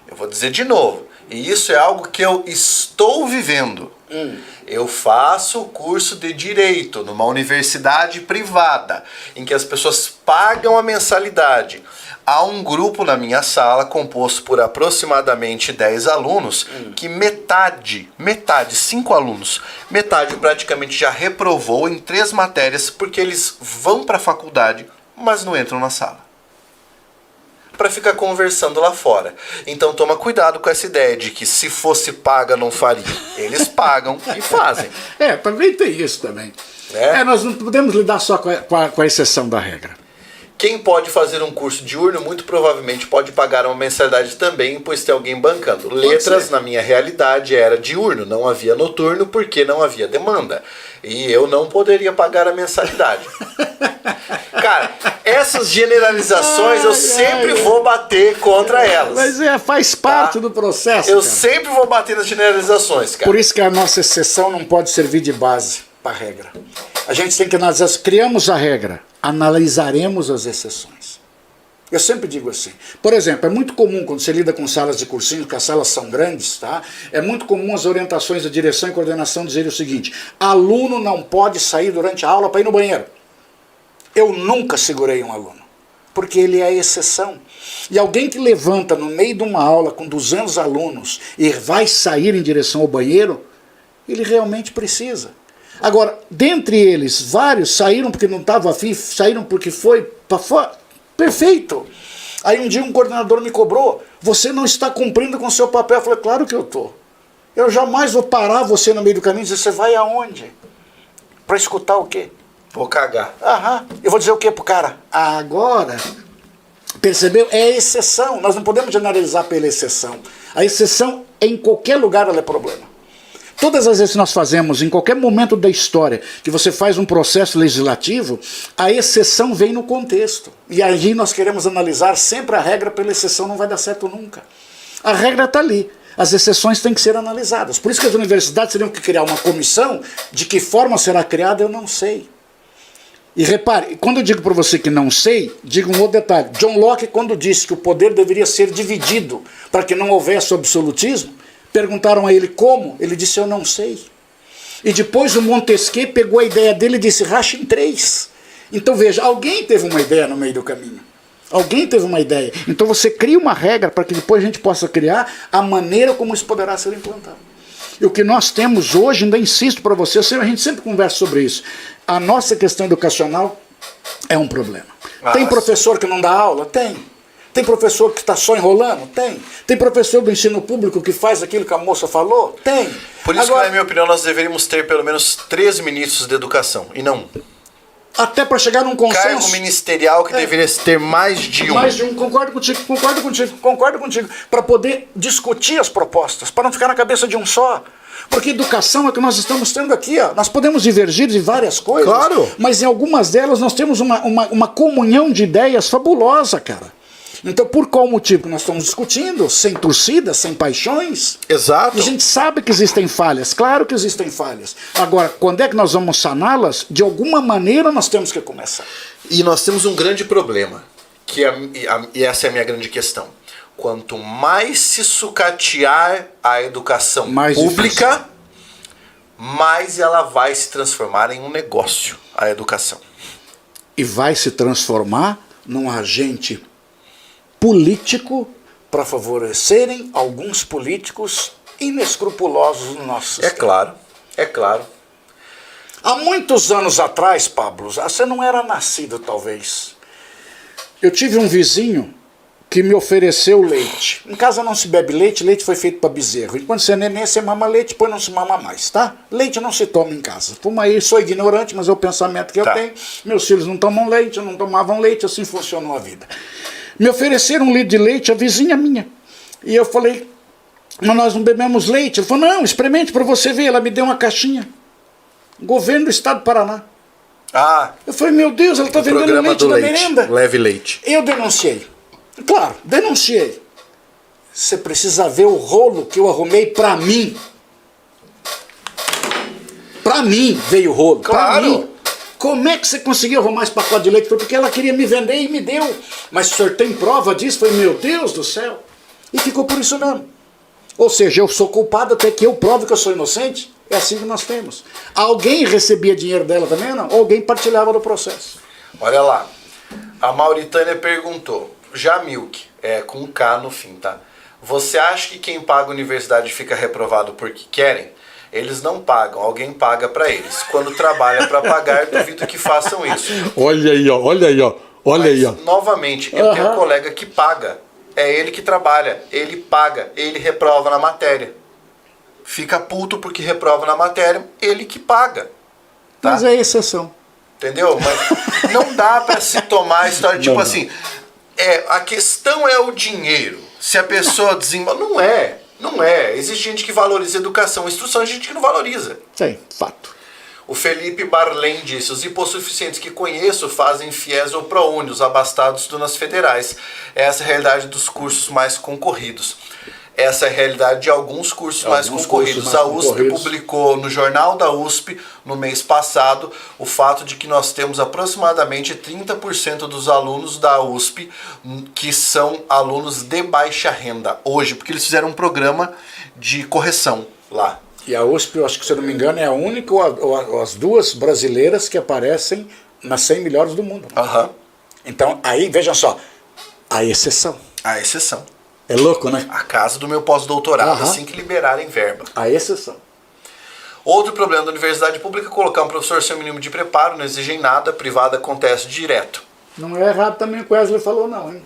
Eu vou dizer de novo. E isso é algo que eu estou vivendo. Eu faço o curso de Direito numa universidade privada, em que as pessoas pagam a mensalidade. Há um grupo na minha sala, composto por aproximadamente 10 alunos, que metade, 5 alunos, metade praticamente já reprovou em 3 matérias, porque eles vão para a faculdade, mas não entram na sala. Para ficar conversando lá fora. Então toma cuidado com essa ideia de que se fosse paga não faria. Eles pagam e fazem. Também tem isso também. Nós não podemos lidar só com a exceção da regra. Quem pode fazer um curso diurno, muito provavelmente pode pagar uma mensalidade também, pois tem alguém bancando. Letras, na minha realidade, era diurno, não havia noturno, porque não havia demanda. E eu não poderia pagar a mensalidade. Cara, essas generalizações eu sempre vou bater contra elas. Mas faz parte do processo. Eu sempre vou bater nas generalizações, cara. Por isso que a nossa exceção não pode servir de base para a regra. A gente tem que analisar, criamos a regra, analisaremos as exceções. Eu sempre digo assim. Por exemplo, é muito comum quando você lida com salas de cursinho, que as salas são grandes, tá? É muito comum as orientações da direção e coordenação dizerem o seguinte, aluno não pode sair durante a aula para ir no banheiro. Eu nunca segurei um aluno, porque ele é a exceção. E alguém que levanta no meio de uma aula com 200 alunos e vai sair em direção ao banheiro, ele realmente precisa. Agora, dentre eles, vários saíram porque não estavam afim, saíram porque foi para fora. Perfeito. Aí um dia um coordenador me cobrou, você não está cumprindo com o seu papel. Eu falei, claro que eu estou. Eu jamais vou parar você no meio do caminho e dizer, você vai aonde? Para escutar o quê? Vou cagar. Eu vou dizer o quê pro cara? Agora, percebeu? É exceção. Nós não podemos generalizar pela exceção. A exceção, em qualquer lugar, ela é problema. Todas as vezes que nós fazemos, em qualquer momento da história, que você faz um processo legislativo, a exceção vem no contexto. E aí nós queremos analisar sempre a regra pela exceção, não vai dar certo nunca. A regra está ali. As exceções têm que ser analisadas. Por isso que as universidades teriam que criar uma comissão. De que forma será criada, eu não sei. E repare, quando eu digo para você que não sei, digo um outro detalhe. John Locke, quando disse que o poder deveria ser dividido para que não houvesse absolutismo, perguntaram a ele como, ele disse, eu não sei. E depois o Montesquieu pegou a ideia dele e disse, racha em 3. Então veja, alguém teve uma ideia no meio do caminho. Alguém teve uma ideia. Então você cria uma regra para que depois a gente possa criar a maneira como isso poderá ser implantado. E o que nós temos hoje, ainda insisto para você, a gente sempre conversa sobre isso. A nossa questão educacional é um problema. Tem professor que não dá aula? Tem. Tem professor que está só enrolando? Tem. Tem professor do ensino público que faz aquilo que a moça falou? Tem. Por isso que, na minha opinião, nós deveríamos ter pelo menos 3 ministros de educação, e não até para chegar num consenso. Cargo ministerial que deveria ter mais de um. Mais de um, concordo contigo. Para poder discutir as propostas, para não ficar na cabeça de um só. Porque educação é o que nós estamos tendo aqui, ó. Nós podemos divergir de várias coisas, claro, mas em algumas delas nós temos uma comunhão de ideias fabulosa, cara. Então, por qual motivo nós estamos discutindo? Sem torcida, sem paixões? Exato. E a gente sabe que existem falhas, claro que existem falhas. Agora, quando é que nós vamos saná-las? De alguma maneira nós temos que começar. E nós temos um grande problema, e essa é a minha grande questão. Quanto mais se sucatear a educação mais pública, difícil, mais ela vai se transformar em um negócio, a educação. E vai se transformar num agente político para favorecerem alguns políticos inescrupulosos no nosso sistema. É claro, é claro. Há muitos anos atrás, Pablo, você não era nascido talvez, eu tive um vizinho que me ofereceu leite. Em casa não se bebe leite, leite foi feito para bezerro. Enquanto você é neném, você mama leite, depois não se mama mais, tá? Leite não se toma em casa. Toma aí, sou ignorante, mas é o pensamento que eu tenho. Meus filhos não tomam leite, não tomavam leite, assim funcionou a vida. Me ofereceram um litro de leite, a vizinha minha. E eu falei, mas nós não bebemos leite. Ele falou, não, experimente para você ver. Ela me deu uma caixinha. Governo do Estado do Paraná. Ah, eu falei, meu Deus, ela está vendendo leite da merenda. Leve leite. Eu denunciei. Claro, denunciei. Você precisa ver o rolo que eu arrumei pra mim. Pra mim veio o rolo. Claro. Pra mim. Como é que você conseguiu arrumar esse pacote de leite? Foi porque ela queria me vender e me deu. Mas o senhor tem prova disso? Foi, meu Deus do céu. E ficou por isso mesmo. Ou seja, eu sou culpado até que eu prove que eu sou inocente. É assim que nós temos. Alguém recebia dinheiro dela também ou não? Alguém partilhava do processo. Olha lá. A Mauritânia perguntou. Jamilk, com K no fim, tá? Você acha que quem paga a universidade fica reprovado porque querem? Eles não pagam, alguém paga pra eles. Quando trabalha pra pagar, duvido que façam isso. Olha aí, ó, olha aí, ó. Olha aí, ó. Novamente, eu tenho um colega que paga. É ele que trabalha, ele paga, ele reprova na matéria. Fica puto porque reprova na matéria, ele que paga. Tá? Mas é exceção. Entendeu? Mas não dá pra se tomar a história, tipo não. Assim... a questão é o dinheiro. Se a pessoa desenvolve... Não é. Existe gente que valoriza a educação. A instrução é gente que não valoriza. Sim, fato. O Felipe Barlém disse, os hipossuficientes que conheço fazem FIES ou ProUni, os abastados estudam nas federais. Essa é a realidade dos cursos mais concorridos. Essa é a realidade de alguns cursos mais concorridos. A USP publicou no Jornal da USP, no mês passado, o fato de que nós temos aproximadamente 30% dos alunos da USP que são alunos de baixa renda hoje, porque eles fizeram um programa de correção lá. E a USP, eu acho que, se eu não me engano, é a única ou as duas brasileiras que aparecem nas 100 melhores do mundo. Uhum. Então, aí, vejam só, a exceção. A exceção. É louco, né? A casa do meu pós-doutorado, assim que liberarem verba. A exceção. Outro problema da universidade pública é colocar um professor sem mínimo de preparo, não exigem nada, privada acontece direto. Não é errado também o que o Wesley falou, não, hein?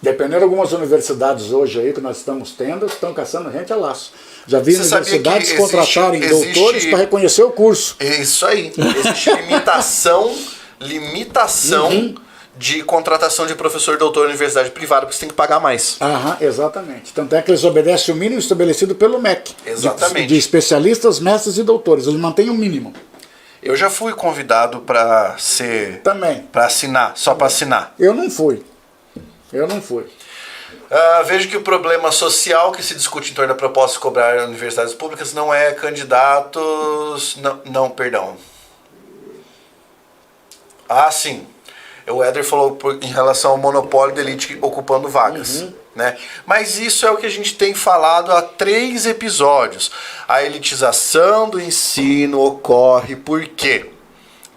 Dependendo de algumas universidades hoje aí que nós estamos tendo, estão caçando gente a laço. Já vi universidades contratarem doutores para reconhecer o curso. É isso aí. Existe limitação de contratação de professor doutor em universidade privada, porque você tem que pagar mais. Exatamente. Tanto é que eles obedecem o mínimo estabelecido pelo MEC. Exatamente. De especialistas, mestres e doutores. Eles mantêm o mínimo. Eu já fui convidado para ser... Também. Para assinar, só para assinar. Eu não fui. Vejo que o problema social que se discute em torno da proposta de cobrar universidades públicas não é candidatos... Perdão. Sim. O Éder falou em relação ao monopólio da elite ocupando vagas. Né? Mas isso é o que a gente tem falado há 3 episódios. A elitização do ensino ocorre por quê?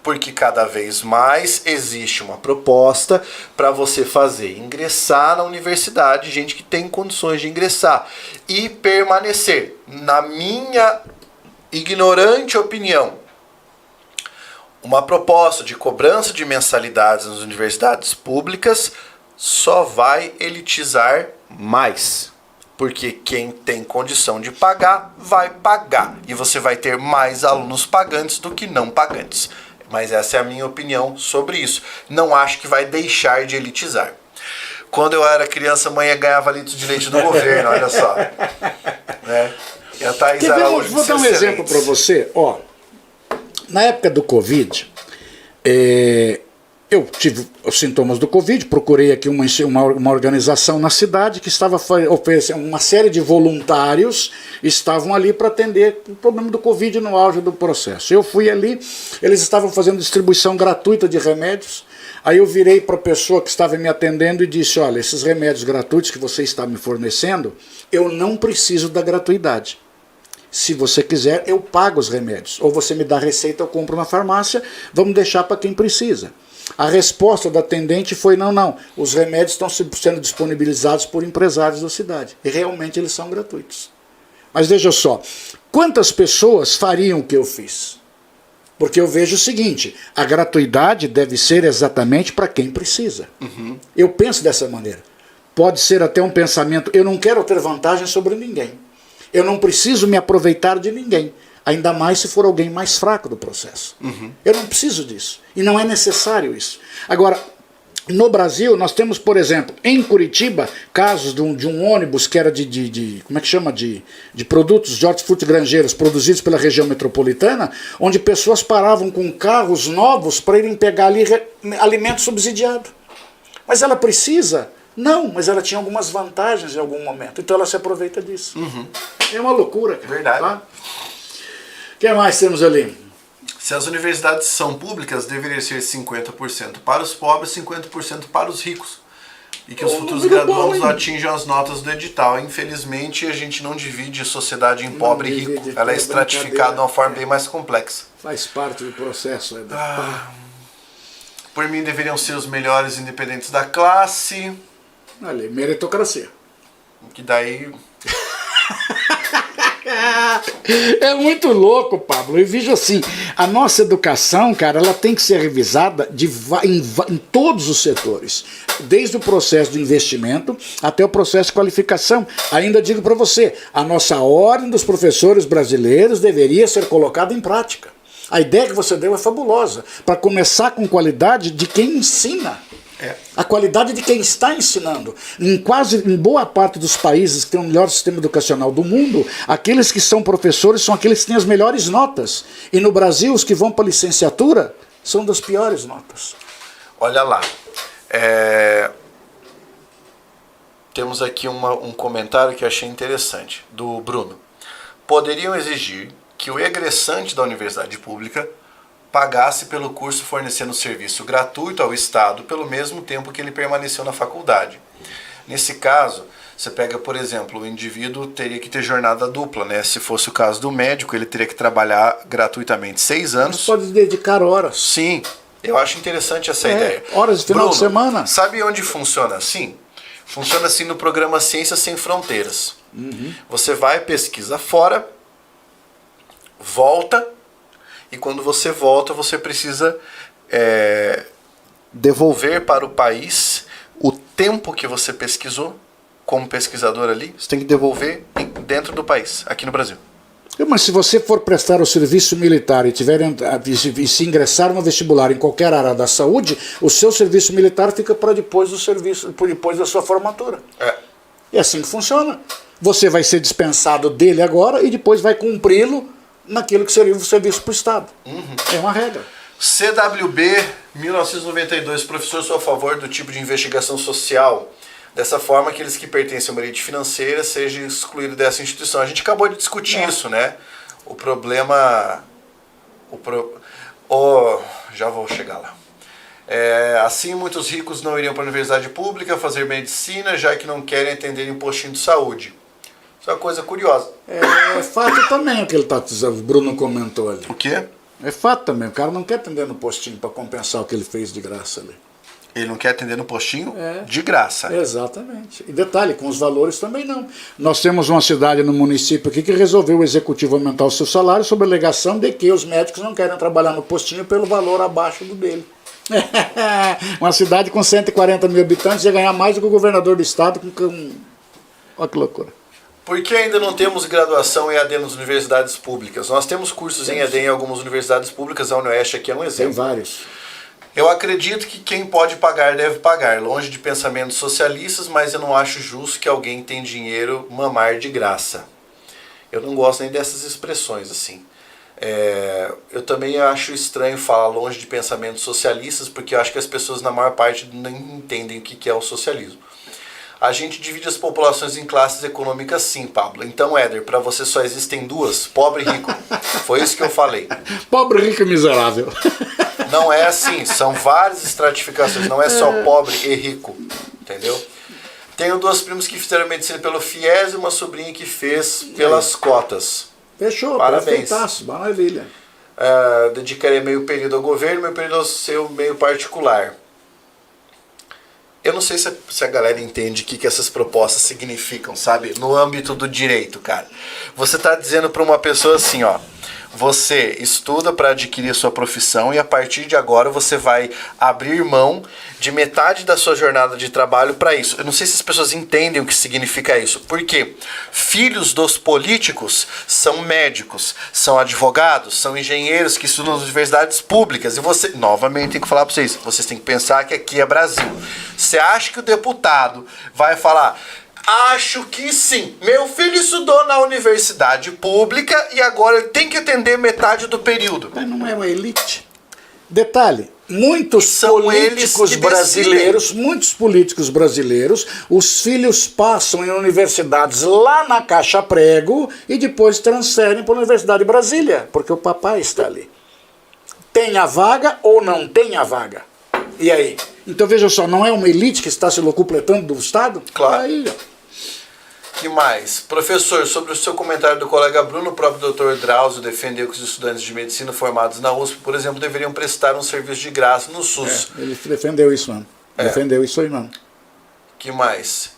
Porque cada vez mais existe uma proposta para você fazer ingressar na universidade, gente que tem condições de ingressar e permanecer. Na minha ignorante opinião, uma proposta de cobrança de mensalidades nas universidades públicas só vai elitizar mais. Porque quem tem condição de pagar, vai pagar. E você vai ter mais alunos pagantes do que não pagantes. Mas essa é a minha opinião sobre isso. Não acho que vai deixar de elitizar. Quando eu era criança, a mãe ganhava litro de leite do governo, olha só. Né? E a Thaís Quer ver, Araújo vou disse dar um exemplo excelente. para você. Ó, na época do Covid, eu tive os sintomas do Covid, procurei aqui uma organização na cidade que estava oferecendo uma série de voluntários, estavam ali para atender o problema do Covid no auge do processo. Eu fui ali, eles estavam fazendo distribuição gratuita de remédios, aí eu virei para a pessoa que estava me atendendo e disse, olha, esses remédios gratuitos que você está me fornecendo, eu não preciso da gratuidade. Se você quiser, eu pago os remédios. Ou você me dá a receita, eu compro na farmácia, vamos deixar para quem precisa. A resposta da atendente foi, não, os remédios estão sendo disponibilizados por empresários da cidade. E realmente eles são gratuitos. Mas veja só, quantas pessoas fariam o que eu fiz? Porque eu vejo o seguinte, a gratuidade deve ser exatamente para quem precisa. Uhum. Eu penso dessa maneira. Pode ser até um pensamento, eu não quero ter vantagem sobre ninguém. Eu não preciso me aproveitar de ninguém. Ainda mais se for alguém mais fraco do processo. Uhum. Eu não preciso disso. E não é necessário isso. Agora, no Brasil, nós temos, por exemplo, em Curitiba, casos de um ônibus que era como é que chama? De produtos de hortifruti granjeiros produzidos pela região metropolitana, onde pessoas paravam com carros novos para irem pegar ali alimento subsidiado. Mas ela precisa? Não, mas ela tinha algumas vantagens em algum momento. Então ela se aproveita disso. Uhum. É uma loucura. Cara. Verdade. Tá? O que mais temos ali? Se as universidades são públicas, deveria ser 50% para os pobres, 50% para os ricos. E que os futuros graduandos atinjam as notas do edital. Infelizmente, a gente não divide a sociedade em pobre e rico. Ela é estratificada de uma forma bem mais complexa. Faz parte do processo. Por mim, deveriam ser os melhores independentes da classe. Olha, meritocracia. Que daí... É muito louco, Pablo. Eu vejo assim, a nossa educação, cara, ela tem que ser revisada em todos os setores, desde o processo de investimento até o processo de qualificação. Ainda digo para você, a nossa ordem dos professores brasileiros deveria ser colocada em prática. A ideia que você deu é fabulosa, para começar com qualidade de quem ensina. A qualidade de quem está ensinando. Em boa parte dos países que têm o melhor sistema educacional do mundo, aqueles que são professores são aqueles que têm as melhores notas. E no Brasil, os que vão para a licenciatura são das piores notas. Olha lá. Temos aqui um comentário que eu achei interessante, do Bruno. Poderiam exigir que o egressante da universidade pública pagasse pelo curso fornecendo serviço gratuito ao Estado pelo mesmo tempo que ele permaneceu na faculdade. Nesse caso, você pega, por exemplo, o indivíduo teria que ter jornada dupla, né? Se fosse o caso do médico, ele teria que trabalhar gratuitamente 6 anos. Mas pode dedicar horas. Sim, eu acho interessante essa ideia. Horas de final Bruno, de semana. Sabe onde funciona assim? Funciona assim no programa Ciências Sem Fronteiras. Uhum. Você vai, pesquisa fora, volta, e quando você volta, você precisa devolver para o país o tempo que você pesquisou como pesquisador ali. Você tem que devolver dentro do país, aqui no Brasil. Mas se você for prestar o serviço militar e se ingressar no vestibular em qualquer área da saúde, o seu serviço militar fica para depois do serviço, depois da sua formatura. É assim que funciona. Você vai ser dispensado dele agora e depois vai cumpri-lo naquilo que seria o serviço para o Estado. Uhum. É uma regra. CWB 1992, professor, sou a favor do tipo de investigação social. Dessa forma, aqueles que pertencem à elite financeira sejam excluídos dessa instituição. A gente acabou de discutir isso, né? O problema... já vou chegar lá. Assim, muitos ricos não iriam para a universidade pública fazer medicina, já que não querem atender impostinho de saúde. Isso é uma coisa curiosa. É fato também o que o Bruno comentou ali. O quê? É fato também. O cara não quer atender no postinho para compensar o que ele fez de graça ali. Ele não quer atender no postinho de graça. Exatamente. E detalhe, com os valores também não. Nós temos uma cidade no município aqui que resolveu o executivo aumentar o seu salário sob a alegação de que os médicos não querem trabalhar no postinho pelo valor abaixo do dele. Uma cidade com 140 mil habitantes ia ganhar mais do que o governador do estado com... Olha que loucura. Por que ainda não temos graduação em EAD nas universidades públicas? Nós temos cursos em EAD em algumas universidades públicas, a UniOeste aqui é um exemplo. Tem vários. Eu acredito que quem pode pagar deve pagar, longe de pensamentos socialistas, mas eu não acho justo que alguém tenha dinheiro mamar de graça. Eu não gosto nem dessas expressões assim. Eu também acho estranho falar longe de pensamentos socialistas, porque eu acho que as pessoas na maior parte não entendem o que é o socialismo. A gente divide as populações em classes econômicas sim, Pablo. Então, Éder, para você só existem duas, pobre e rico. Foi isso que eu falei. Pobre, rico e miserável. Não é assim, são várias estratificações, não é só pobre e rico, entendeu? Tenho duas primas que fizeram medicina pelo FIES e uma sobrinha que fez pelas cotas. Fechou, parabéns. Perfeitaço, maravilha. Dedicarei meio período ao governo, meio período ao seu meio particular. Eu não sei se a galera entende o que essas propostas significam, sabe? No âmbito do direito, cara. Você tá dizendo para uma pessoa assim, ó. Você estuda para adquirir a sua profissão e a partir de agora você vai abrir mão de metade da sua jornada de trabalho para isso. Eu não sei se as pessoas entendem o que significa isso. Por quê? Filhos dos políticos são médicos, são advogados, são engenheiros que estudam nas universidades públicas. E você, novamente, tem que falar para vocês têm que pensar que aqui é Brasil. Você acha que o deputado vai falar... Acho que sim. Meu filho estudou na universidade pública e agora ele tem que atender metade do período. Mas não é uma elite. Detalhe, muitos políticos brasileiros, os filhos passam em universidades lá na Caixa Prego e depois transferem para a Universidade de Brasília, porque o papai está ali. Tem a vaga ou não tem a vaga? E aí? Então veja só, não é uma elite que está se locupletando do Estado? Claro. Aí, ó. Que mais? Professor, sobre o seu comentário do colega Bruno, o próprio Dr. Drauzio defendeu que os estudantes de medicina formados na USP, por exemplo, deveriam prestar um serviço de graça no SUS. Ele defendeu isso, mano. Defendeu isso aí, mano. Que mais?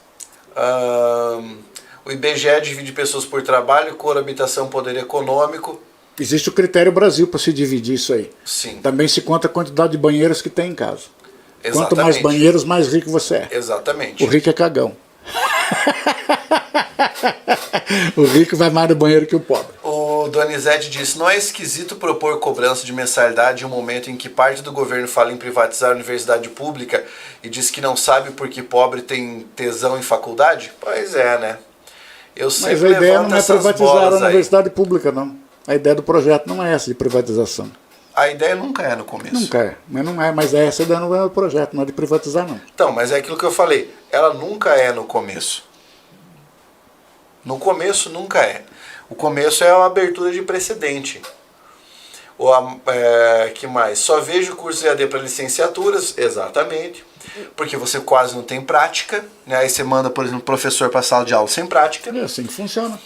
O IBGE divide pessoas por trabalho, cor, habitação, poder econômico. Existe o critério Brasil para se dividir isso aí. Sim. Também se conta a quantidade de banheiros que tem em casa. Exatamente. Quanto mais banheiros, mais rico você é. Exatamente. O rico é cagão. O rico vai mais no banheiro que o pobre. O Donizete disse, não é esquisito propor cobrança de mensalidade em um momento em que parte do governo fala em privatizar a universidade pública e diz que não sabe porque pobre tem tesão em faculdade? Pois é, né? Mas a ideia não é privatizar a universidade pública, não. A ideia do projeto não é essa de privatização. A ideia nunca é no começo. Nunca é, mas essa ideia não é do projeto, não é de privatizar, não. Então, mas é aquilo que eu falei, ela nunca é no começo. No começo nunca é. O começo é a abertura de precedente. Que mais? Só vejo curso EAD para licenciaturas, exatamente. Porque você quase não tem prática, né? Aí você manda, por exemplo, professor para sala de aula sem prática. É assim que funciona.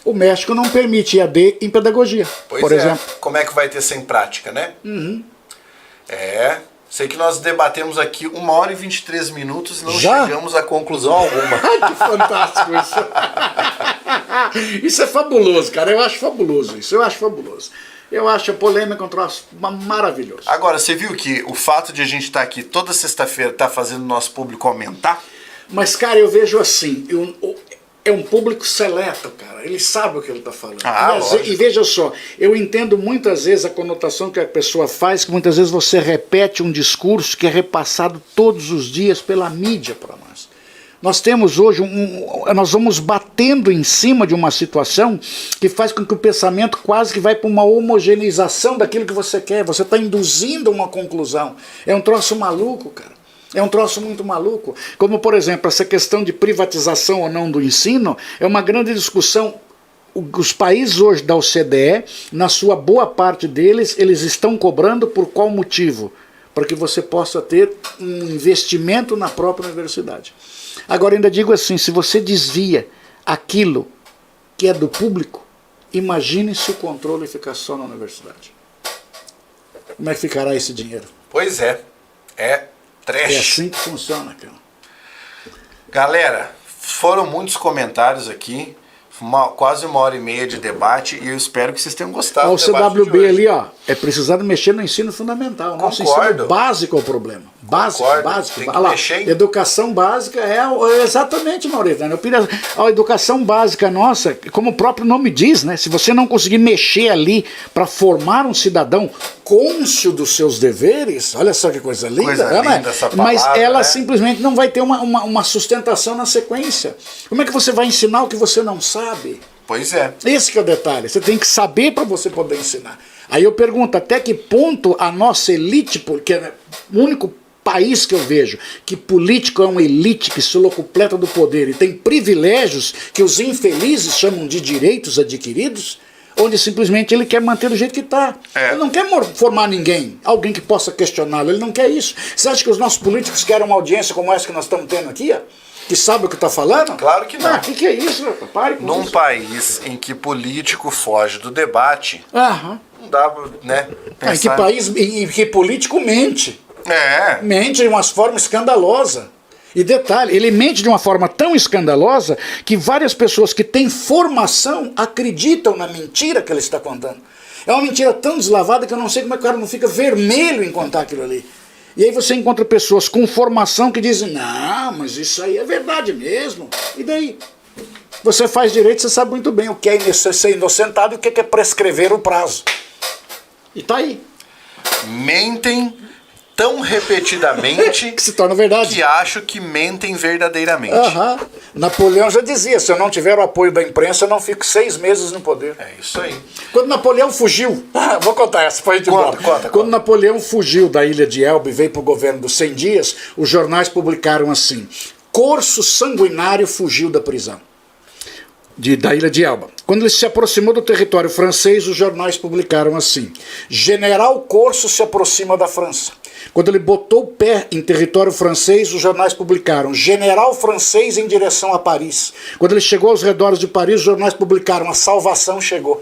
O México não permite EAD em pedagogia, por exemplo. Como é que vai ter sem prática, né? Uhum. Sei que nós debatemos aqui 1h e 23 minutos e não Já? chegamos a conclusão alguma. Ai, que fantástico isso. Isso é fabuloso, cara. Eu acho fabuloso isso. Eu acho fabuloso. Eu acho a polêmica um troço maravilhoso. Agora, você viu que o fato de a gente estar aqui toda sexta-feira está fazendo o nosso público aumentar? Mas, cara, eu vejo assim... É um público seleto, cara. Ele sabe o que ele está falando. E veja só, eu entendo muitas vezes a conotação que a pessoa faz, que muitas vezes você repete um discurso que é repassado todos os dias pela mídia para nós. Nós temos hoje, nós vamos batendo em cima de uma situação que faz com que o pensamento quase que vai para uma homogeneização daquilo que você quer. Você está induzindo uma conclusão. É um troço maluco, cara. É um troço muito maluco. Como, por exemplo, essa questão de privatização ou não do ensino é uma grande discussão. Os países hoje da OCDE, na sua boa parte deles, eles estão cobrando por qual motivo? Para que você possa ter um investimento na própria universidade. Agora, ainda digo assim, se você desvia aquilo que é do público, imagine se o controle ficar só na universidade. Como é que ficará esse dinheiro? Pois é. Trash. É assim que funciona, cara. Galera, foram muitos comentários aqui, quase 1h30 de debate, e eu espero que vocês tenham gostado. O CWB ali, ó, é precisado mexer no ensino fundamental. Nosso ensino básico é o problema. Básico. Tem que mexer em... Educação básica exatamente, Maurício. A educação básica nossa, como o próprio nome diz, né? Se você não conseguir mexer ali para formar um cidadão cônscio dos seus deveres, olha só que coisa linda, essa palavra, mas ela simplesmente não vai ter uma sustentação na sequência. Como é que você vai ensinar o que você não sabe? Pois é. Esse que é o detalhe. Você tem que saber para você poder ensinar. Aí eu pergunto, até que ponto a nossa elite, porque é o único país que eu vejo que político é uma elite que se locupleta do poder e tem privilégios que os infelizes chamam de direitos adquiridos, onde simplesmente ele quer manter do jeito que está. Ele não quer formar ninguém, alguém que possa questioná-lo, ele não quer isso. Você acha que os nossos políticos querem uma audiência como essa que nós estamos tendo aqui, ó? Que sabe o que está falando? Claro que não. Que é isso? Pare com Num isso. país em que político foge do debate, não dá, né? Em que país em que político mente? Mente de uma forma escandalosa. E detalhe, ele mente de uma forma tão escandalosa que várias pessoas que têm formação acreditam na mentira que ele está contando. É uma mentira tão deslavada que eu não sei como é que o cara não fica vermelho em contar aquilo ali. E aí você encontra pessoas com formação que dizem, não, mas isso aí é verdade mesmo. E daí? Você faz direito, você sabe muito bem o que é ser inocentado e o que é prescrever o prazo. E tá aí. Mentem tão repetidamente que se torna verdade. Que acho que mentem verdadeiramente. Napoleão já dizia, se eu não tiver o apoio da imprensa, eu não fico 6 meses no poder. É isso aí. Quando Napoleão fugiu, vou contar essa, foi de embora. Quando Napoleão fugiu da ilha de Elba e veio para o governo dos 100 dias, os jornais publicaram assim, Corso sanguinário fugiu da prisão. Da ilha de Elba. Quando ele se aproximou do território francês, os jornais publicaram assim, General Corso se aproxima da França. Quando ele botou o pé em território francês, os jornais publicaram General francês em direção a Paris. Quando ele chegou aos redores de Paris, os jornais publicaram A salvação chegou.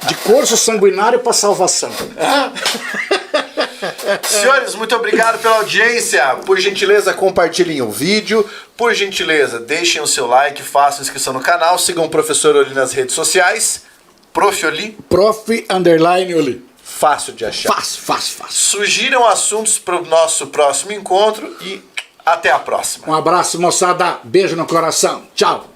De Corso sanguinário para salvação. Senhores, muito obrigado pela audiência. Por gentileza, compartilhem o vídeo. Por gentileza, deixem o seu like, façam inscrição no canal. Sigam o Professor Oli nas redes sociais. Prof. Oli. Prof_Oli. Fácil de achar. Fácil. Sugiram assuntos para o nosso próximo encontro e até a próxima. Um abraço, moçada. Beijo no coração. Tchau.